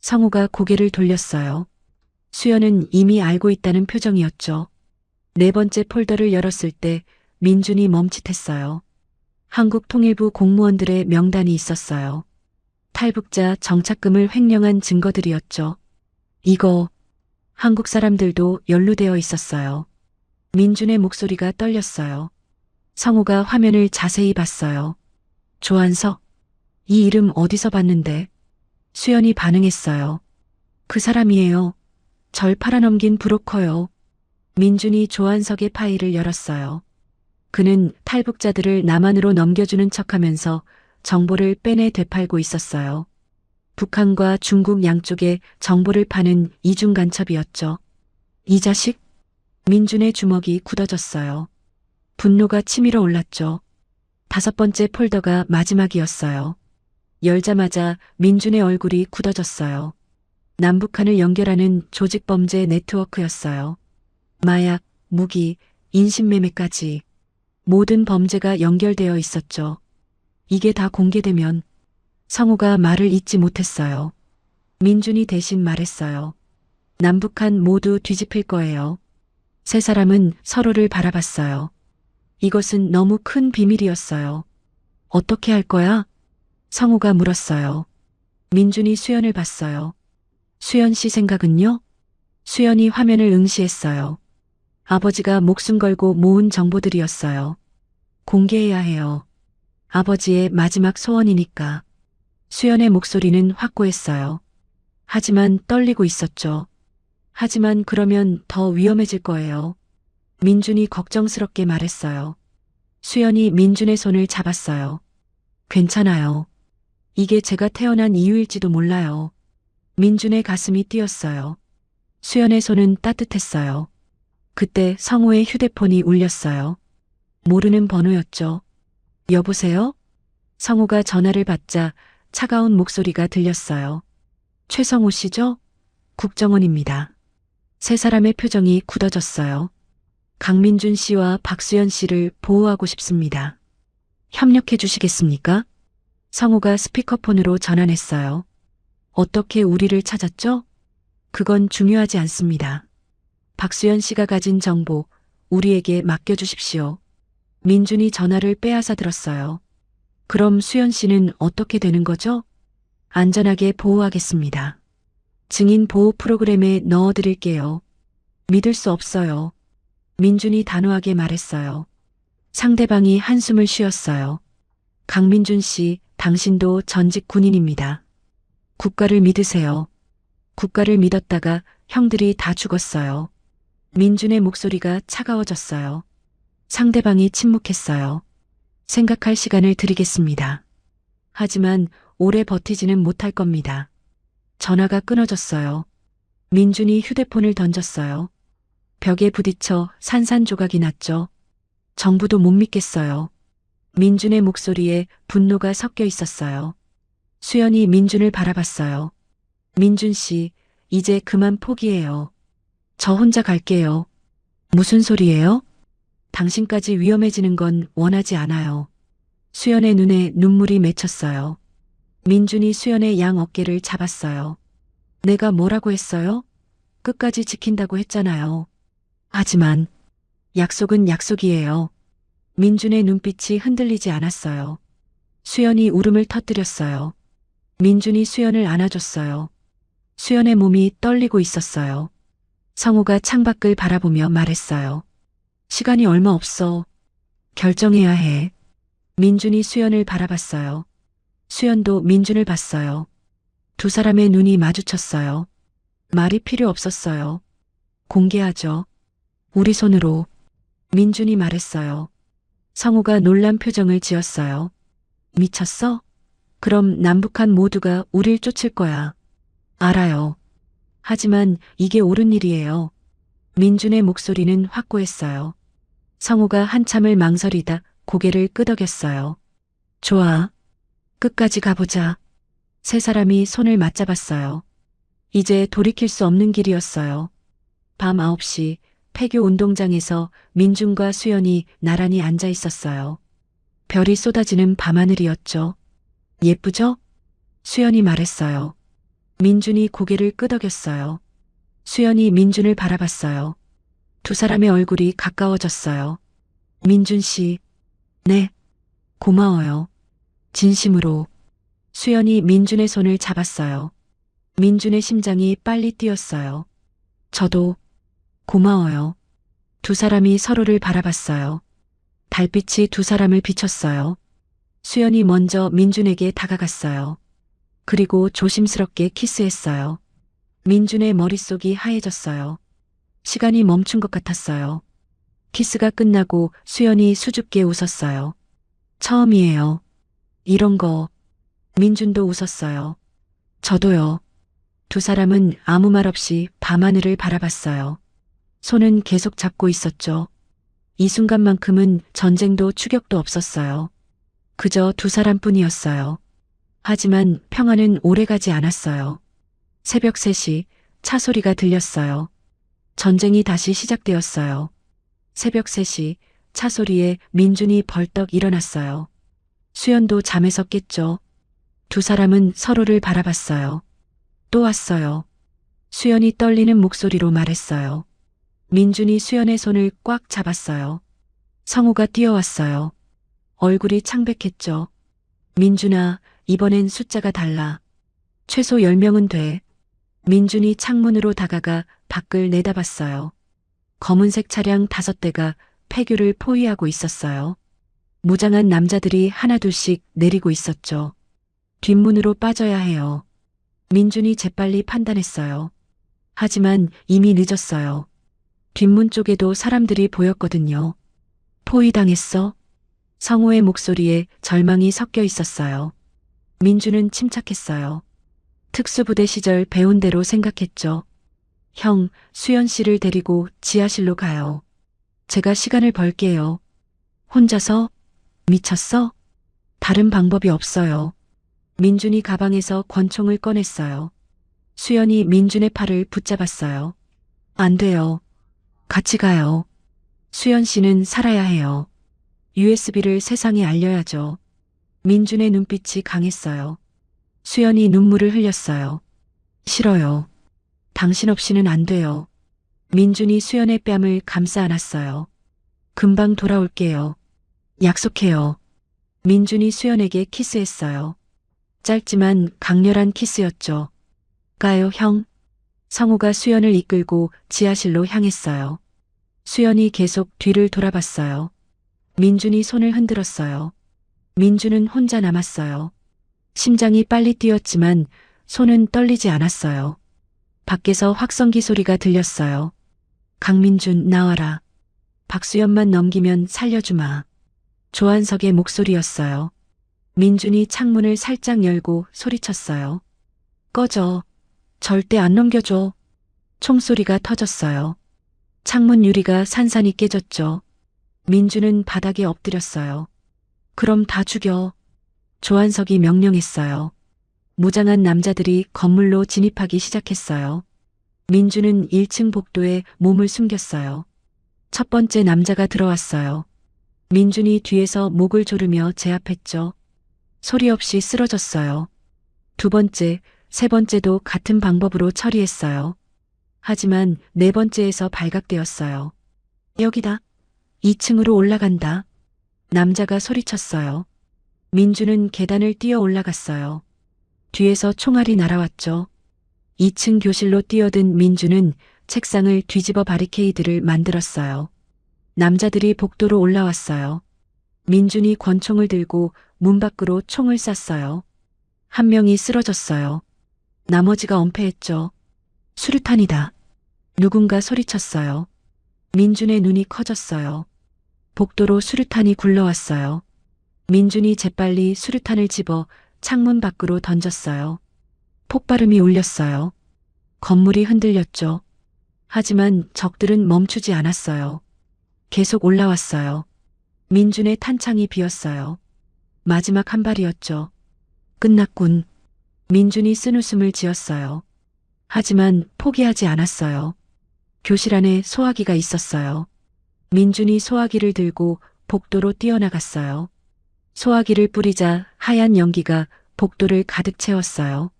성우가 고개를 돌렸어요. 수연은 이미 알고 있다는 표정이었죠. 네 번째 폴더를 열었을 때 민준이 멈칫했어요. 한국통일부 공무원들의 명단이 있었어요. 탈북자 정착금을 횡령한 증거들이었죠. 이거 한국 사람들도 연루되어 있었어요. 민준의 목소리가 떨렸어요. 성우가 화면을 자세히 봤어요. 조한석, 이 이름 어디서 봤는데? 수연이 반응했어요. 그 사람이에요. 절 팔아넘긴 브로커요. 민준이 조한석의 파일을 열었어요. 그는 탈북자들을 남한으로 넘겨주는 척하면서 정보를 빼내 되팔고 있었어요. 북한과 중국 양쪽에 정보를 파는 이중 간첩이었죠. 이 자식? 민준의 주먹이 굳어졌어요. 분노가 치밀어 올랐죠. 다섯 번째 폴더가 마지막이었어요. 열자마자 민준의 얼굴이 굳어졌어요. 남북한을 연결하는 조직범죄 네트워크였어요. 마약, 무기, 인신매매까지 모든 범죄가 연결되어 있었죠. 이게 다 공개되면 성우가 말을 잇지 못했어요. 민준이 대신 말했어요. 남북한 모두 뒤집힐 거예요. 세 사람은 서로를 바라봤어요. 이것은 너무 큰 비밀이었어요. 어떻게 할 거야? 성우가 물었어요. 민준이 수연을 봤어요. 수연 씨 생각은요? 수연이 화면을 응시했어요. 아버지가 목숨 걸고 모은 정보들이었어요. 공개해야 해요. 아버지의 마지막 소원이니까. 수연의 목소리는 확고했어요. 하지만 떨리고 있었죠. 하지만 그러면 더 위험해질 거예요. 민준이 걱정스럽게 말했어요. 수연이 민준의 손을 잡았어요. 괜찮아요. 이게 제가 태어난 이유일지도 몰라요. 민준의 가슴이 뛰었어요. 수연의 손은 따뜻했어요. 그때 성우의 휴대폰이 울렸어요. 모르는 번호였죠. 여보세요? 성우가 전화를 받자 차가운 목소리가 들렸어요. 최성우 씨죠? 국정원입니다. 세 사람의 표정이 굳어졌어요. 강민준 씨와 박수연 씨를 보호하고 싶습니다. 협력해 주시겠습니까? 성우가 스피커폰으로 전환했어요. 어떻게 우리를 찾았죠? 그건 중요하지 않습니다. 박수연 씨가 가진 정보 우리에게 맡겨주십시오. 민준이 전화를 빼앗아 들었어요. 그럼 수연 씨는 어떻게 되는 거죠? 안전하게 보호하겠습니다. 증인 보호 프로그램에 넣어드릴게요. 믿을 수 없어요. 민준이 단호하게 말했어요. 상대방이 한숨을 쉬었어요. 강민준 씨, 당신도 전직 군인입니다. 국가를 믿으세요. 국가를 믿었다가 형들이 다 죽었어요. 민준의 목소리가 차가워졌어요. 상대방이 침묵했어요. 생각할 시간을 드리겠습니다. 하지만 오래 버티지는 못할 겁니다. 전화가 끊어졌어요. 민준이 휴대폰을 던졌어요. 벽에 부딪혀 산산조각이 났죠. 정부도 못 믿겠어요. 민준의 목소리에 분노가 섞여 있었어요. 수연이 민준을 바라봤어요. 민준 씨, 이제 그만 포기해요. 저 혼자 갈게요. 무슨 소리예요? 당신까지 위험해지는 건 원하지 않아요. 수연의 눈에 눈물이 맺혔어요. 민준이 수연의 양 어깨를 잡았어요. 내가 뭐라고 했어요? 끝까지 지킨다고 했잖아요. 하지만 약속은 약속이에요. 민준의 눈빛이 흔들리지 않았어요. 수연이 울음을 터뜨렸어요. 민준이 수연을 안아줬어요. 수연의 몸이 떨리고 있었어요. 성우가 창밖을 바라보며 말했어요. 시간이 얼마 없어. 결정해야 해. 민준이 수연을 바라봤어요. 수연도 민준을 봤어요. 두 사람의 눈이 마주쳤어요. 말이 필요 없었어요. 공개하죠. 우리 손으로. 민준이 말했어요. 성우가 놀란 표정을 지었어요. 미쳤어? 그럼 남북한 모두가 우릴 쫓을 거야. 알아요. 하지만 이게 옳은 일이에요. 민준의 목소리는 확고했어요. 성우가 한참을 망설이다 고개를 끄덕였어요. 좋아. 끝까지 가보자. 세 사람이 손을 맞잡았어요. 이제 돌이킬 수 없는 길이었어요. 밤 9시 폐교 운동장에서 민준과 수연이 나란히 앉아 있었어요. 별이 쏟아지는 밤하늘이었죠. 예쁘죠? 수연이 말했어요. 민준이 고개를 끄덕였어요. 수연이 민준을 바라봤어요. 두 사람의 얼굴이 가까워졌어요. 민준 씨. 네. 고마워요. 진심으로. 수연이 민준의 손을 잡았어요. 민준의 심장이 빨리 뛰었어요. 저도 고마워요. 두 사람이 서로를 바라봤어요. 달빛이 두 사람을 비췄어요. 수연이 먼저 민준에게 다가갔어요. 그리고 조심스럽게 키스했어요. 민준의 머릿속이 하얘졌어요. 시간이 멈춘 것 같았어요. 키스가 끝나고 수연이 수줍게 웃었어요. 처음이에요. 이런 거. 민준도 웃었어요. 저도요. 두 사람은 아무 말 없이 밤하늘을 바라봤어요. 손은 계속 잡고 있었죠. 이 순간만큼은 전쟁도 추격도 없었어요. 그저 두 사람뿐이었어요. 하지만 평화는 오래가지 않았어요. 새벽 3시 차 소리가 들렸어요. 전쟁이 다시 시작되었어요. 새벽 3시 차 소리에 민준이 벌떡 일어났어요. 수연도 잠에서 깼죠. 두 사람은 서로를 바라봤어요. 또 왔어요. 수연이 떨리는 목소리로 말했어요. 민준이 수연의 손을 꽉 잡았어요. 성우가 뛰어왔어요. 얼굴이 창백했죠. 민준아, 이번엔 숫자가 달라. 최소 10명은 돼. 민준이 창문으로 다가가 밖을 내다봤어요. 검은색 차량 5대가 폐교를 포위하고 있었어요. 무장한 남자들이 하나둘씩 내리고 있었죠. 뒷문으로 빠져야 해요. 민준이 재빨리 판단했어요. 하지만 이미 늦었어요. 뒷문 쪽에도 사람들이 보였거든요. 포위당했어? 성우의 목소리에 절망이 섞여 있었어요. 민준은 침착했어요. 특수부대 시절 배운 대로 생각했죠. 형, 수연 씨를 데리고 지하실로 가요. 제가 시간을 벌게요. 혼자서? 미쳤어? 다른 방법이 없어요. 민준이 가방에서 권총을 꺼냈어요. 수연이 민준의 팔을 붙잡았어요. 안 돼요. 같이 가요. 수연 씨는 살아야 해요. USB를 세상에 알려야죠. 민준의 눈빛이 강했어요. 수연이 눈물을 흘렸어요. 싫어요. 당신 없이는 안 돼요. 민준이 수연의 뺨을 감싸 안았어요. 금방 돌아올게요. 약속해요. 민준이 수연에게 키스했어요. 짧지만 강렬한 키스였죠. 가요, 형. 성우가 수연을 이끌고 지하실로 향했어요. 수연이 계속 뒤를 돌아봤어요. 민준이 손을 흔들었어요. 민준은 혼자 남았어요. 심장이 빨리 뛰었지만 손은 떨리지 않았어요. 밖에서 확성기 소리가 들렸어요. 강민준, 나와라. 박수연만 넘기면 살려주마. 조한석의 목소리였어요. 민준이 창문을 살짝 열고 소리쳤어요. 꺼져. 절대 안 넘겨줘. 총소리가 터졌어요. 창문 유리가 산산이 깨졌죠. 민준은 바닥에 엎드렸어요. 그럼 다 죽여. 조한석이 명령했어요. 무장한 남자들이 건물로 진입하기 시작했어요. 민준은 1층 복도에 몸을 숨겼어요. 첫 번째 남자가 들어왔어요. 민준이 뒤에서 목을 조르며 제압했죠. 소리 없이 쓰러졌어요. 두 번째, 세 번째도 같은 방법으로 처리했어요. 하지만 네 번째에서 발각되었어요. 여기다. 2층으로 올라간다. 남자가 소리쳤어요. 민준은 계단을 뛰어 올라갔어요. 뒤에서 총알이 날아왔죠. 2층 교실로 뛰어든 민준은 책상을 뒤집어 바리케이드를 만들었어요. 남자들이 복도로 올라왔어요. 민준이 권총을 들고 문 밖으로 총을 쐈어요. 한 명이 쓰러졌어요. 나머지가 엄폐했죠. 수류탄이다. 누군가 소리쳤어요. 민준의 눈이 커졌어요. 복도로 수류탄이 굴러왔어요. 민준이 재빨리 수류탄을 집어 창문 밖으로 던졌어요. 폭발음이 울렸어요. 건물이 흔들렸죠. 하지만 적들은 멈추지 않았어요. 계속 올라왔어요. 민준의 탄창이 비었어요. 마지막 한 발이었죠. 끝났군. 민준이 쓴웃음을 지었어요. 하지만 포기하지 않았어요. 교실 안에 소화기가 있었어요. 민준이 소화기를 들고 복도로 뛰어나갔어요. 소화기를 뿌리자 하얀 연기가 복도를 가득 채웠어요.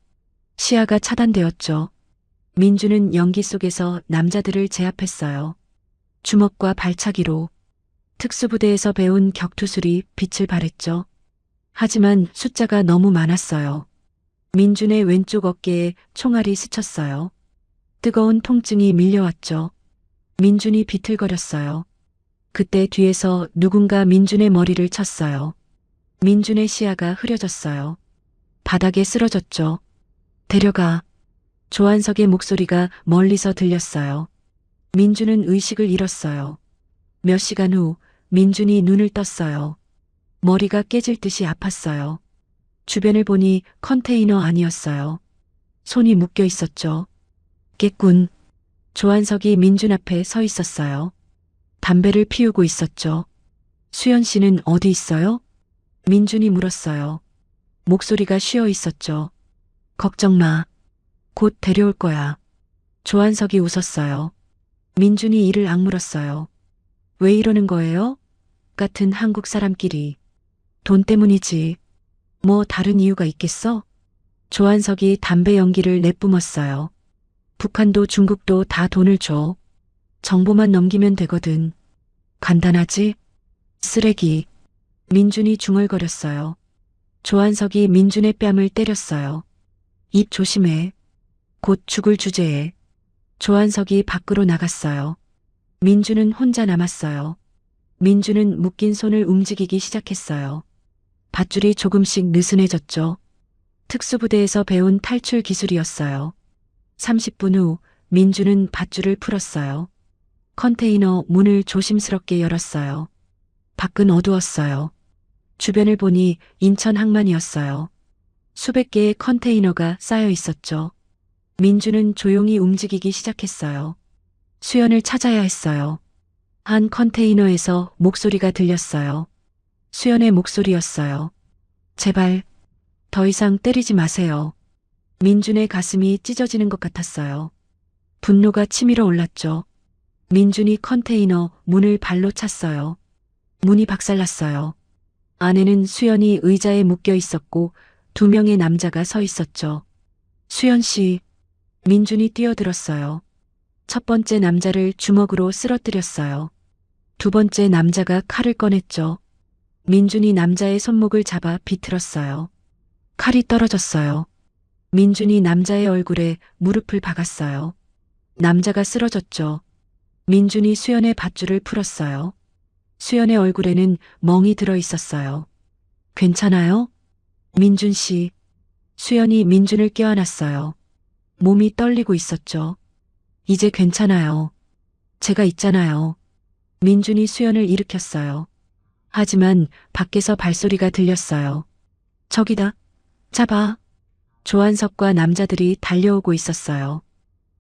시야가 차단되었죠. 민준은 연기 속에서 남자들을 제압했어요. 주먹과 발차기로. 특수부대에서 배운 격투술이 빛을 발했죠. 하지만 숫자가 너무 많았어요. 민준의 왼쪽 어깨에 총알이 스쳤어요. 뜨거운 통증이 밀려왔죠. 민준이 비틀거렸어요. 그때 뒤에서 누군가 민준의 머리를 쳤어요. 민준의 시야가 흐려졌어요. 바닥에 쓰러졌죠. 데려가. 조한석의 목소리가 멀리서 들렸어요. 민준은 의식을 잃었어요. 몇 시간 후 민준이 눈을 떴어요. 머리가 깨질 듯이 아팠어요. 주변을 보니 컨테이너 아니었어요. 손이 묶여 있었죠. 깼군. 조한석이 민준 앞에 서 있었어요. 담배를 피우고 있었죠. 수연 씨는 어디 있어요? 민준이 물었어요. 목소리가 쉬어 있었죠. 걱정 마. 곧 데려올 거야. 조한석이 웃었어요. 민준이 이를 악물었어요. 왜 이러는 거예요? 같은 한국 사람끼리. 돈 때문이지. 뭐 다른 이유가 있겠어? 조한석이 담배 연기를 내뿜었어요. 북한도 중국도 다 돈을 줘. 정보만 넘기면 되거든. 간단하지? 쓰레기. 민준이 중얼거렸어요. 조한석이 민준의 뺨을 때렸어요. 입 조심해. 곧 죽을 주제에. 조한석이 밖으로 나갔어요. 민준은 혼자 남았어요. 민준은 묶인 손을 움직이기 시작했어요. 밧줄이 조금씩 느슨해졌죠. 특수부대에서 배운 탈출 기술이었어요. 30분 후 민준은 밧줄을 풀었어요. 컨테이너 문을 조심스럽게 열었어요. 밖은 어두웠어요. 주변을 보니 인천 항만이었어요. 수백 개의 컨테이너가 쌓여 있었죠. 민준은 조용히 움직이기 시작했어요. 수연을 찾아야 했어요. 한 컨테이너에서 목소리가 들렸어요. 수연의 목소리였어요. 제발, 더 이상 때리지 마세요. 민준의 가슴이 찢어지는 것 같았어요. 분노가 치밀어 올랐죠. 민준이 컨테이너 문을 발로 찼어요. 문이 박살났어요. 안에는 수연이 의자에 묶여 있었고 2명의 남자가 서 있었죠. 수연 씨, 민준이 뛰어들었어요. 첫 번째 남자를 주먹으로 쓰러뜨렸어요. 두 번째 남자가 칼을 꺼냈죠. 민준이 남자의 손목을 잡아 비틀었어요. 칼이 떨어졌어요. 민준이 남자의 얼굴에 무릎을 박았어요. 남자가 쓰러졌죠. 민준이 수연의 밧줄을 풀었어요. 수연의 얼굴에는 멍이 들어 있었어요. 괜찮아요? 민준 씨. 수연이 민준을 껴안았어요. 몸이 떨리고 있었죠. 이제 괜찮아요. 제가 있잖아요. 민준이 수연을 일으켰어요. 하지만 밖에서 발소리가 들렸어요. 저기다. 잡아. 조한석과 남자들이 달려오고 있었어요.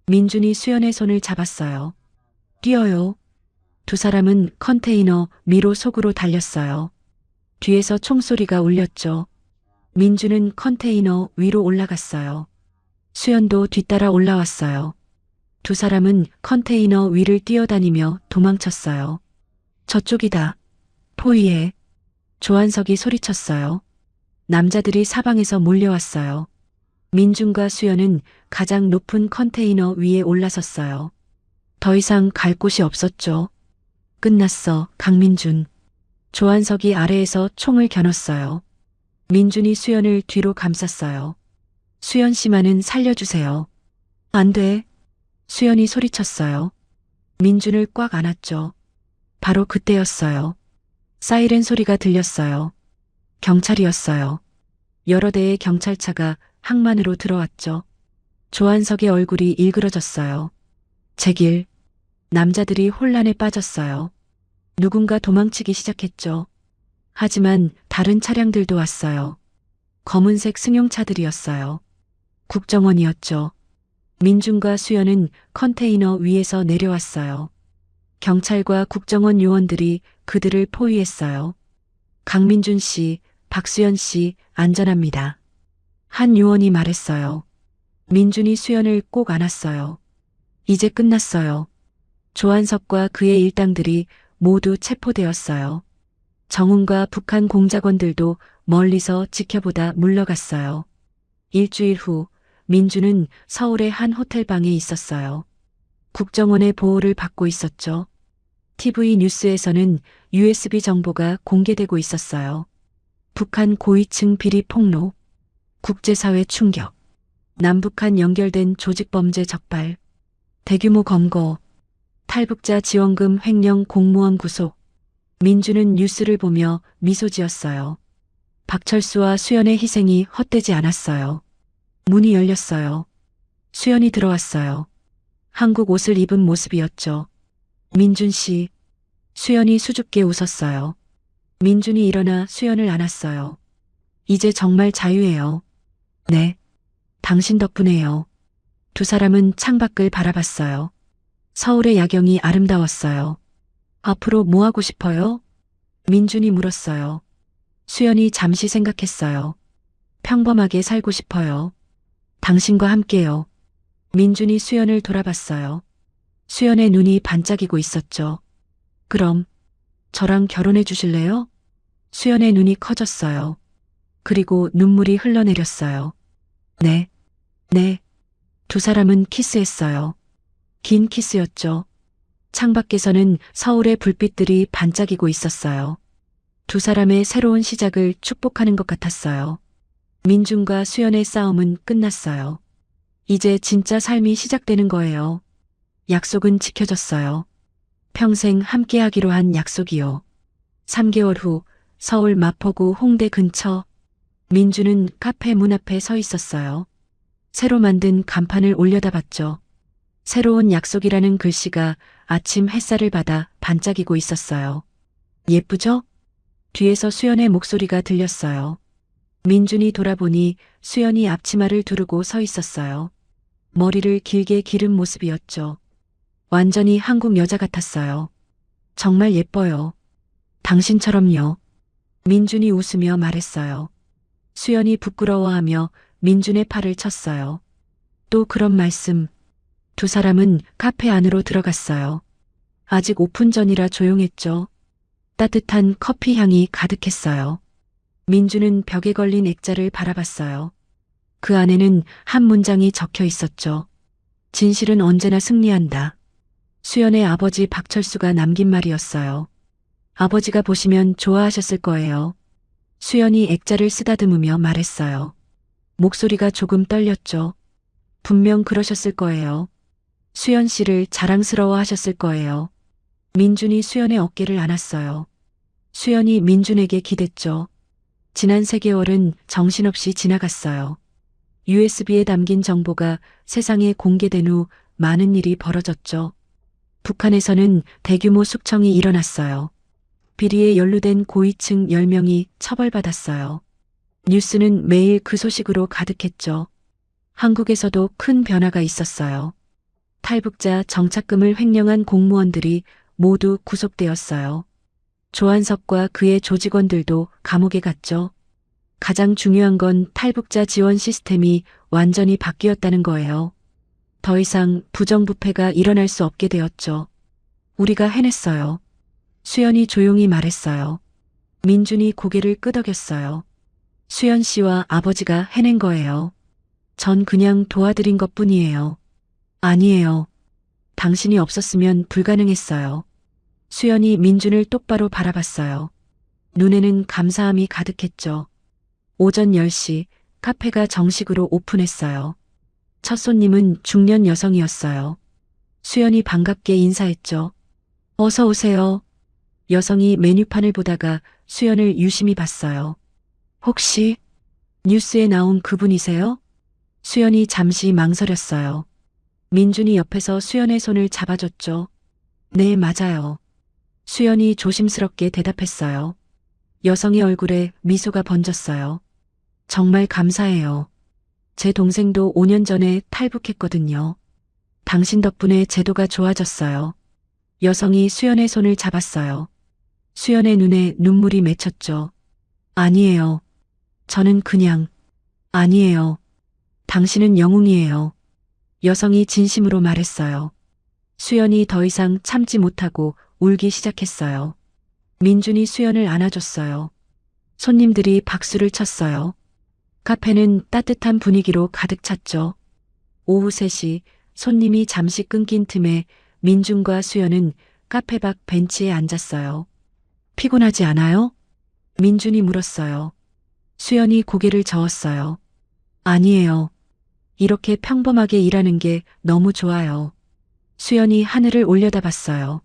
민준이 수연의 손을 잡았어요. 뛰어요. 두 사람은 컨테이너 미로 속으로 달렸어요. 뒤에서 총소리가 울렸죠. 민준은 컨테이너 위로 올라갔어요. 수연도 뒤따라 올라왔어요. 두 사람은 컨테이너 위를 뛰어다니며 도망쳤어요. 저쪽이다. 포위해. 조한석이 소리쳤어요. 남자들이 사방에서 몰려왔어요. 민준과 수연은 가장 높은 컨테이너 위에 올라섰어요. 더 이상 갈 곳이 없었죠. 끝났어, 강민준. 조한석이 아래에서 총을 겨눴어요. 민준이 수연을 뒤로 감쌌어요. 수연 씨만은 살려주세요. 안 돼. 수연이 소리쳤어요. 민준을 꽉 안았죠. 바로 그때였어요. 사이렌 소리가 들렸어요. 경찰이었어요. 여러 대의 경찰차가 항만으로 들어왔죠. 조한석의 얼굴이 일그러졌어요. 제 길. 남자들이 혼란에 빠졌어요. 누군가 도망치기 시작했죠. 하지만 다른 차량들도 왔어요. 검은색 승용차들이었어요. 국정원이었죠. 민준과 수연은 컨테이너 위에서 내려왔어요. 경찰과 국정원 요원들이 그들을 포위했어요. 강민준 씨, 박수연 씨, 안전합니다. 한 요원이 말했어요. 민준이 수연을 꼭 안았어요. 이제 끝났어요. 조한석과 그의 일당들이 모두 체포되었어요. 정훈과 북한 공작원들도 멀리서 지켜보다 물러갔어요. 일주일 후 민준은 서울의 한 호텔방에 있었어요. 국정원의 보호를 받고 있었죠. TV 뉴스에서는 USB 정보가 공개되고 있었어요. 북한 고위층 비리 폭로, 국제사회 충격, 남북한 연결된 조직범죄 적발, 대규모 검거, 탈북자 지원금 횡령 공무원 구속. 민준은 뉴스를 보며 미소 지었어요. 박철수와 수연의 희생이 헛되지 않았어요. 문이 열렸어요. 수연이 들어왔어요. 한국 옷을 입은 모습이었죠. 민준 씨. 수연이 수줍게 웃었어요. 민준이 일어나 수연을 안았어요. 이제 정말 자유예요. 네. 당신 덕분에요. 두 사람은 창밖을 바라봤어요. 서울의 야경이 아름다웠어요. 앞으로 뭐 하고 싶어요? 민준이 물었어요. 수연이 잠시 생각했어요. 평범하게 살고 싶어요. 당신과 함께요. 민준이 수연을 돌아봤어요. 수연의 눈이 반짝이고 있었죠. 그럼 저랑 결혼해 주실래요? 수연의 눈이 커졌어요. 그리고 눈물이 흘러내렸어요. 네. 네. 두 사람은 키스했어요. 긴 키스였죠. 창밖에서는 서울의 불빛들이 반짝이고 있었어요. 두 사람의 새로운 시작을 축복하는 것 같았어요. 민준과 수연의 싸움은 끝났어요. 이제 진짜 삶이 시작되는 거예요. 약속은 지켜졌어요. 평생 함께하기로 한 약속이요. 3개월 후 서울 마포구 홍대 근처 민준은 카페 문 앞에 서 있었어요. 새로 만든 간판을 올려다봤죠. 새로운 약속이라는 글씨가 아침 햇살을 받아 반짝이고 있었어요. 예쁘죠? 뒤에서 수연의 목소리가 들렸어요. 민준이 돌아보니 수연이 앞치마를 두르고 서 있었어요. 머리를 길게 기른 모습이었죠. 완전히 한국 여자 같았어요. 정말 예뻐요. 당신처럼요. 민준이 웃으며 말했어요. 수연이 부끄러워하며 민준의 팔을 쳤어요. 또 그런 말씀. 두 사람은 카페 안으로 들어갔어요. 아직 오픈 전이라 조용했죠. 따뜻한 커피 향이 가득했어요. 민준은 벽에 걸린 액자를 바라봤어요. 그 안에는 한 문장이 적혀 있었죠. 진실은 언제나 승리한다. 수연의 아버지 박철수가 남긴 말이었어요. 아버지가 보시면 좋아하셨을 거예요. 수연이 액자를 쓰다듬으며 말했어요. 목소리가 조금 떨렸죠. 분명 그러셨을 거예요. 수연 씨를 자랑스러워 하셨을 거예요. 민준이 수연의 어깨를 안았어요. 수연이 민준에게 기댔죠. 지난 3개월은 정신없이 지나갔어요. USB에 담긴 정보가 세상에 공개된 후 많은 일이 벌어졌죠. 북한에서는 대규모 숙청이 일어났어요. 비리에 연루된 고위층 10명이 처벌받았어요. 뉴스는 매일 그 소식으로 가득했죠. 한국에서도 큰 변화가 있었어요. 탈북자 정착금을 횡령한 공무원들이 모두 구속되었어요. 조한석과 그의 조직원들도 감옥에 갔죠. 가장 중요한 건 탈북자 지원 시스템이 완전히 바뀌었다는 거예요. 더 이상 부정부패가 일어날 수 없게 되었죠. 우리가 해냈어요. 수연이 조용히 말했어요. 민준이 고개를 끄덕였어요. 수연 씨와 아버지가 해낸 거예요. 전 그냥 도와드린 것뿐이에요. 아니에요. 당신이 없었으면 불가능했어요. 수연이 민준을 똑바로 바라봤어요. 눈에는 감사함이 가득했죠. 오전 10시 카페가 정식으로 오픈했어요. 첫 손님은 중년 여성이었어요. 수연이 반갑게 인사했죠. 어서 오세요. 여성이 메뉴판을 보다가 수연을 유심히 봤어요. 혹시 뉴스에 나온 그분이세요? 수연이 잠시 망설였어요. 민준이 옆에서 수연의 손을 잡아줬죠. 네, 맞아요. 수연이 조심스럽게 대답했어요. 여성의 얼굴에 미소가 번졌어요. 정말 감사해요. 제 동생도 5년 전에 탈북했거든요. 당신 덕분에 제도가 좋아졌어요. 여성이 수연의 손을 잡았어요. 수연의 눈에 눈물이 맺혔죠. 아니에요. 저는 그냥, 아니에요. 당신은 영웅이에요. 여성이 진심으로 말했어요. 수연이 더 이상 참지 못하고 울기 시작했어요. 민준이 수연을 안아줬어요. 손님들이 박수를 쳤어요. 카페는 따뜻한 분위기로 가득 찼죠. 오후 3시 손님이 잠시 끊긴 틈에 민준과 수연은 카페 밖 벤치에 앉았어요. 피곤하지 않아요? 민준이 물었어요. 수연이 고개를 저었어요. 아니에요. 이렇게 평범하게 일하는 게 너무 좋아요. 수연이 하늘을 올려다봤어요.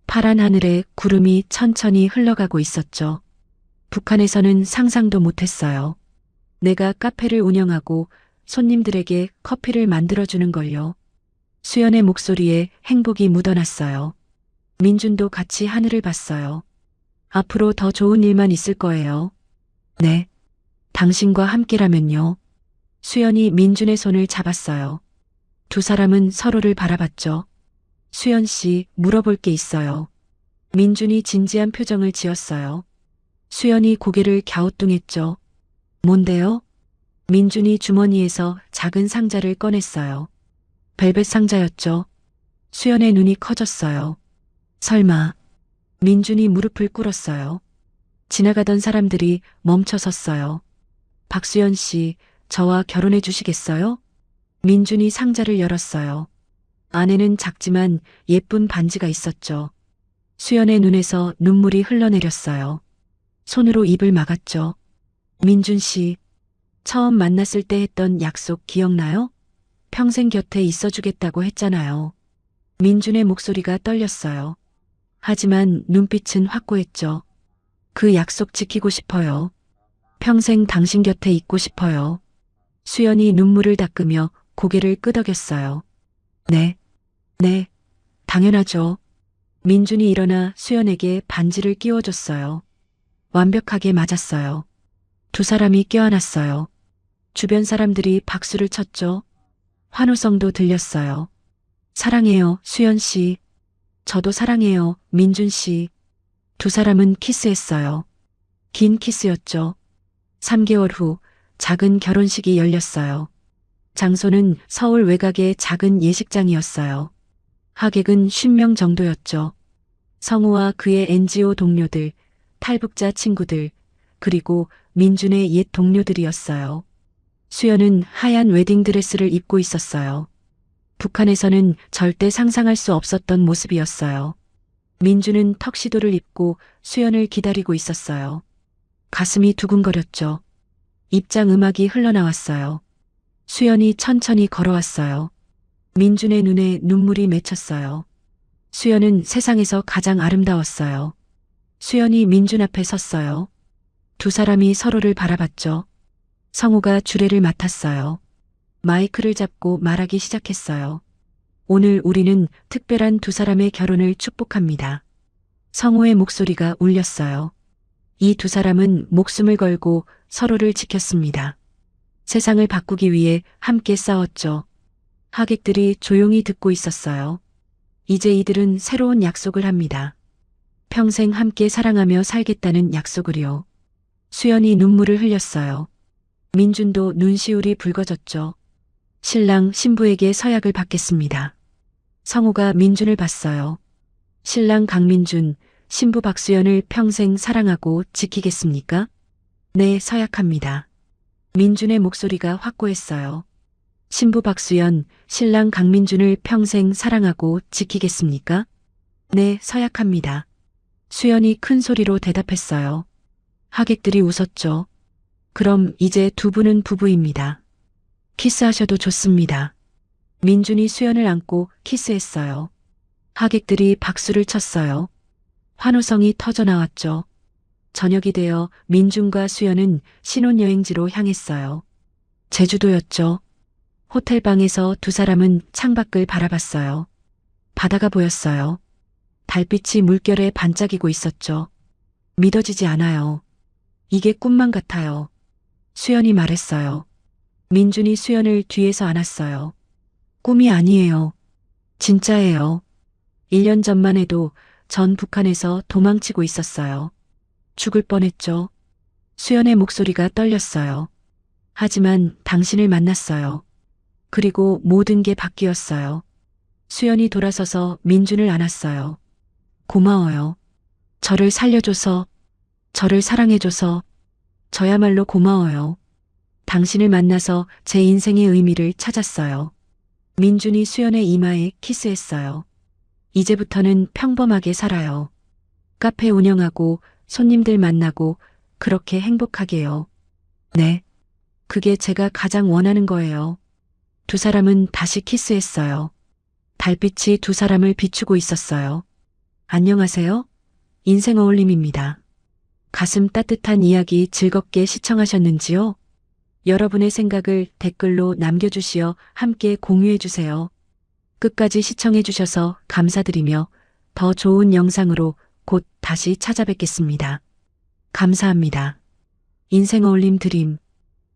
파란 하늘에 구름이 천천히 흘러가고 있었죠. 북한에서는 상상도 못했어요. 내가 카페를 운영하고 손님들에게 커피를 만들어주는 걸요. 수연의 목소리에 행복이 묻어났어요. 민준도 같이 하늘을 봤어요. 앞으로 더 좋은 일만 있을 거예요. 네. 당신과 함께라면요. 수연이 민준의 손을 잡았어요. 두 사람은 서로를 바라봤죠. 수연 씨, 물어볼 게 있어요. 민준이 진지한 표정을 지었어요. 수연이 고개를 갸우뚱했죠. 뭔데요? 민준이 주머니에서 작은 상자를 꺼냈어요. 벨벳 상자였죠. 수연의 눈이 커졌어요. 설마. 민준이 무릎을 꿇었어요. 지나가던 사람들이 멈춰 섰어요. 박수연 씨, 저와 결혼해 주시겠어요? 민준이 상자를 열었어요. 안에는 작지만 예쁜 반지가 있었죠. 수연의 눈에서 눈물이 흘러내렸어요. 손으로 입을 막았죠. 민준 씨, 처음 만났을 때 했던 약속 기억나요? 평생 곁에 있어주겠다고 했잖아요. 민준의 목소리가 떨렸어요. 하지만 눈빛은 확고했죠. 그 약속 지키고 싶어요. 평생 당신 곁에 있고 싶어요. 수연이 눈물을 닦으며 고개를 끄덕였어요. 네, 당연하죠. 민준이 일어나 수연에게 반지를 끼워줬어요. 완벽하게 맞았어요. 두 사람이 껴안았어요. 주변 사람들이 박수를 쳤죠. 환호성도 들렸어요. 사랑해요, 수연 씨. 저도 사랑해요, 민준 씨. 두 사람은 키스했어요. 긴 키스였죠. 3개월 후 작은 결혼식이 열렸어요. 장소는 서울 외곽의 작은 예식장이었어요. 하객은 50명 정도였죠. 성우와 그의 NGO 동료들, 탈북자 친구들, 그리고 민준의 옛 동료들이었어요. 수연은 하얀 웨딩드레스를 입고 있었어요. 북한에서는 절대 상상할 수 없었던 모습이었어요. 민준은 턱시도를 입고 수연을 기다리고 있었어요. 가슴이 두근거렸죠. 입장 음악이 흘러나왔어요. 수연이 천천히 걸어왔어요. 민준의 눈에 눈물이 맺혔어요. 수연은 세상에서 가장 아름다웠어요. 수연이 민준 앞에 섰어요. 두 사람이 서로를 바라봤죠. 성우가 주례를 맡았어요. 마이크를 잡고 말하기 시작했어요. 오늘 우리는 특별한 두 사람의 결혼을 축복합니다. 성우의 목소리가 울렸어요. 이 두 사람은 목숨을 걸고 서로를 지켰습니다. 세상을 바꾸기 위해 함께 싸웠죠. 하객들이 조용히 듣고 있었어요. 이제 이들은 새로운 약속을 합니다. 평생 함께 사랑하며 살겠다는 약속을요. 수연이 눈물을 흘렸어요. 민준도 눈시울이 붉어졌죠. 신랑 신부에게 서약을 받겠습니다. 성우가 민준을 봤어요. 신랑 강민준, 신부 박수연을 평생 사랑하고 지키겠습니까? 네, 서약합니다. 민준의 목소리가 확고했어요. 신부 박수연, 신랑 강민준을 평생 사랑하고 지키겠습니까? 네, 서약합니다. 수연이 큰 소리로 대답했어요. 하객들이 웃었죠. 그럼 이제 두 분은 부부입니다. 키스하셔도 좋습니다. 민준이 수연을 안고 키스했어요. 하객들이 박수를 쳤어요. 환호성이 터져나왔죠. 저녁이 되어 민준과 수연은 신혼여행지로 향했어요. 제주도였죠. 호텔방에서 두 사람은 창밖을 바라봤어요. 바다가 보였어요. 달빛이 물결에 반짝이고 있었죠. 믿어지지 않아요. 이게 꿈만 같아요. 수연이 말했어요. 민준이 수연을 뒤에서 안았어요. 꿈이 아니에요. 진짜예요. 1년 전만 해도 전 북한에서 도망치고 있었어요. 죽을 뻔했죠. 수연의 목소리가 떨렸어요. 하지만 당신을 만났어요. 그리고 모든 게 바뀌었어요. 수연이 돌아서서 민준을 안았어요. 고마워요. 저를 살려줘서, 저를 사랑해줘서, 저야말로 고마워요. 당신을 만나서 제 인생의 의미를 찾았어요. 민준이 수연의 이마에 키스했어요. 이제부터는 평범하게 살아요. 카페 운영하고 손님들 만나고 그렇게 행복하게요. 네. 그게 제가 가장 원하는 거예요. 두 사람은 다시 키스했어요. 달빛이 두 사람을 비추고 있었어요. 안녕하세요. 인생 어울림입니다. 가슴 따뜻한 이야기 즐겁게 시청하셨는지요? 여러분의 생각을 댓글로 남겨주시어 함께 공유해주세요. 끝까지 시청해주셔서 감사드리며 더 좋은 영상으로 곧 다시 찾아뵙겠습니다. 감사합니다. 인생 어울림 드림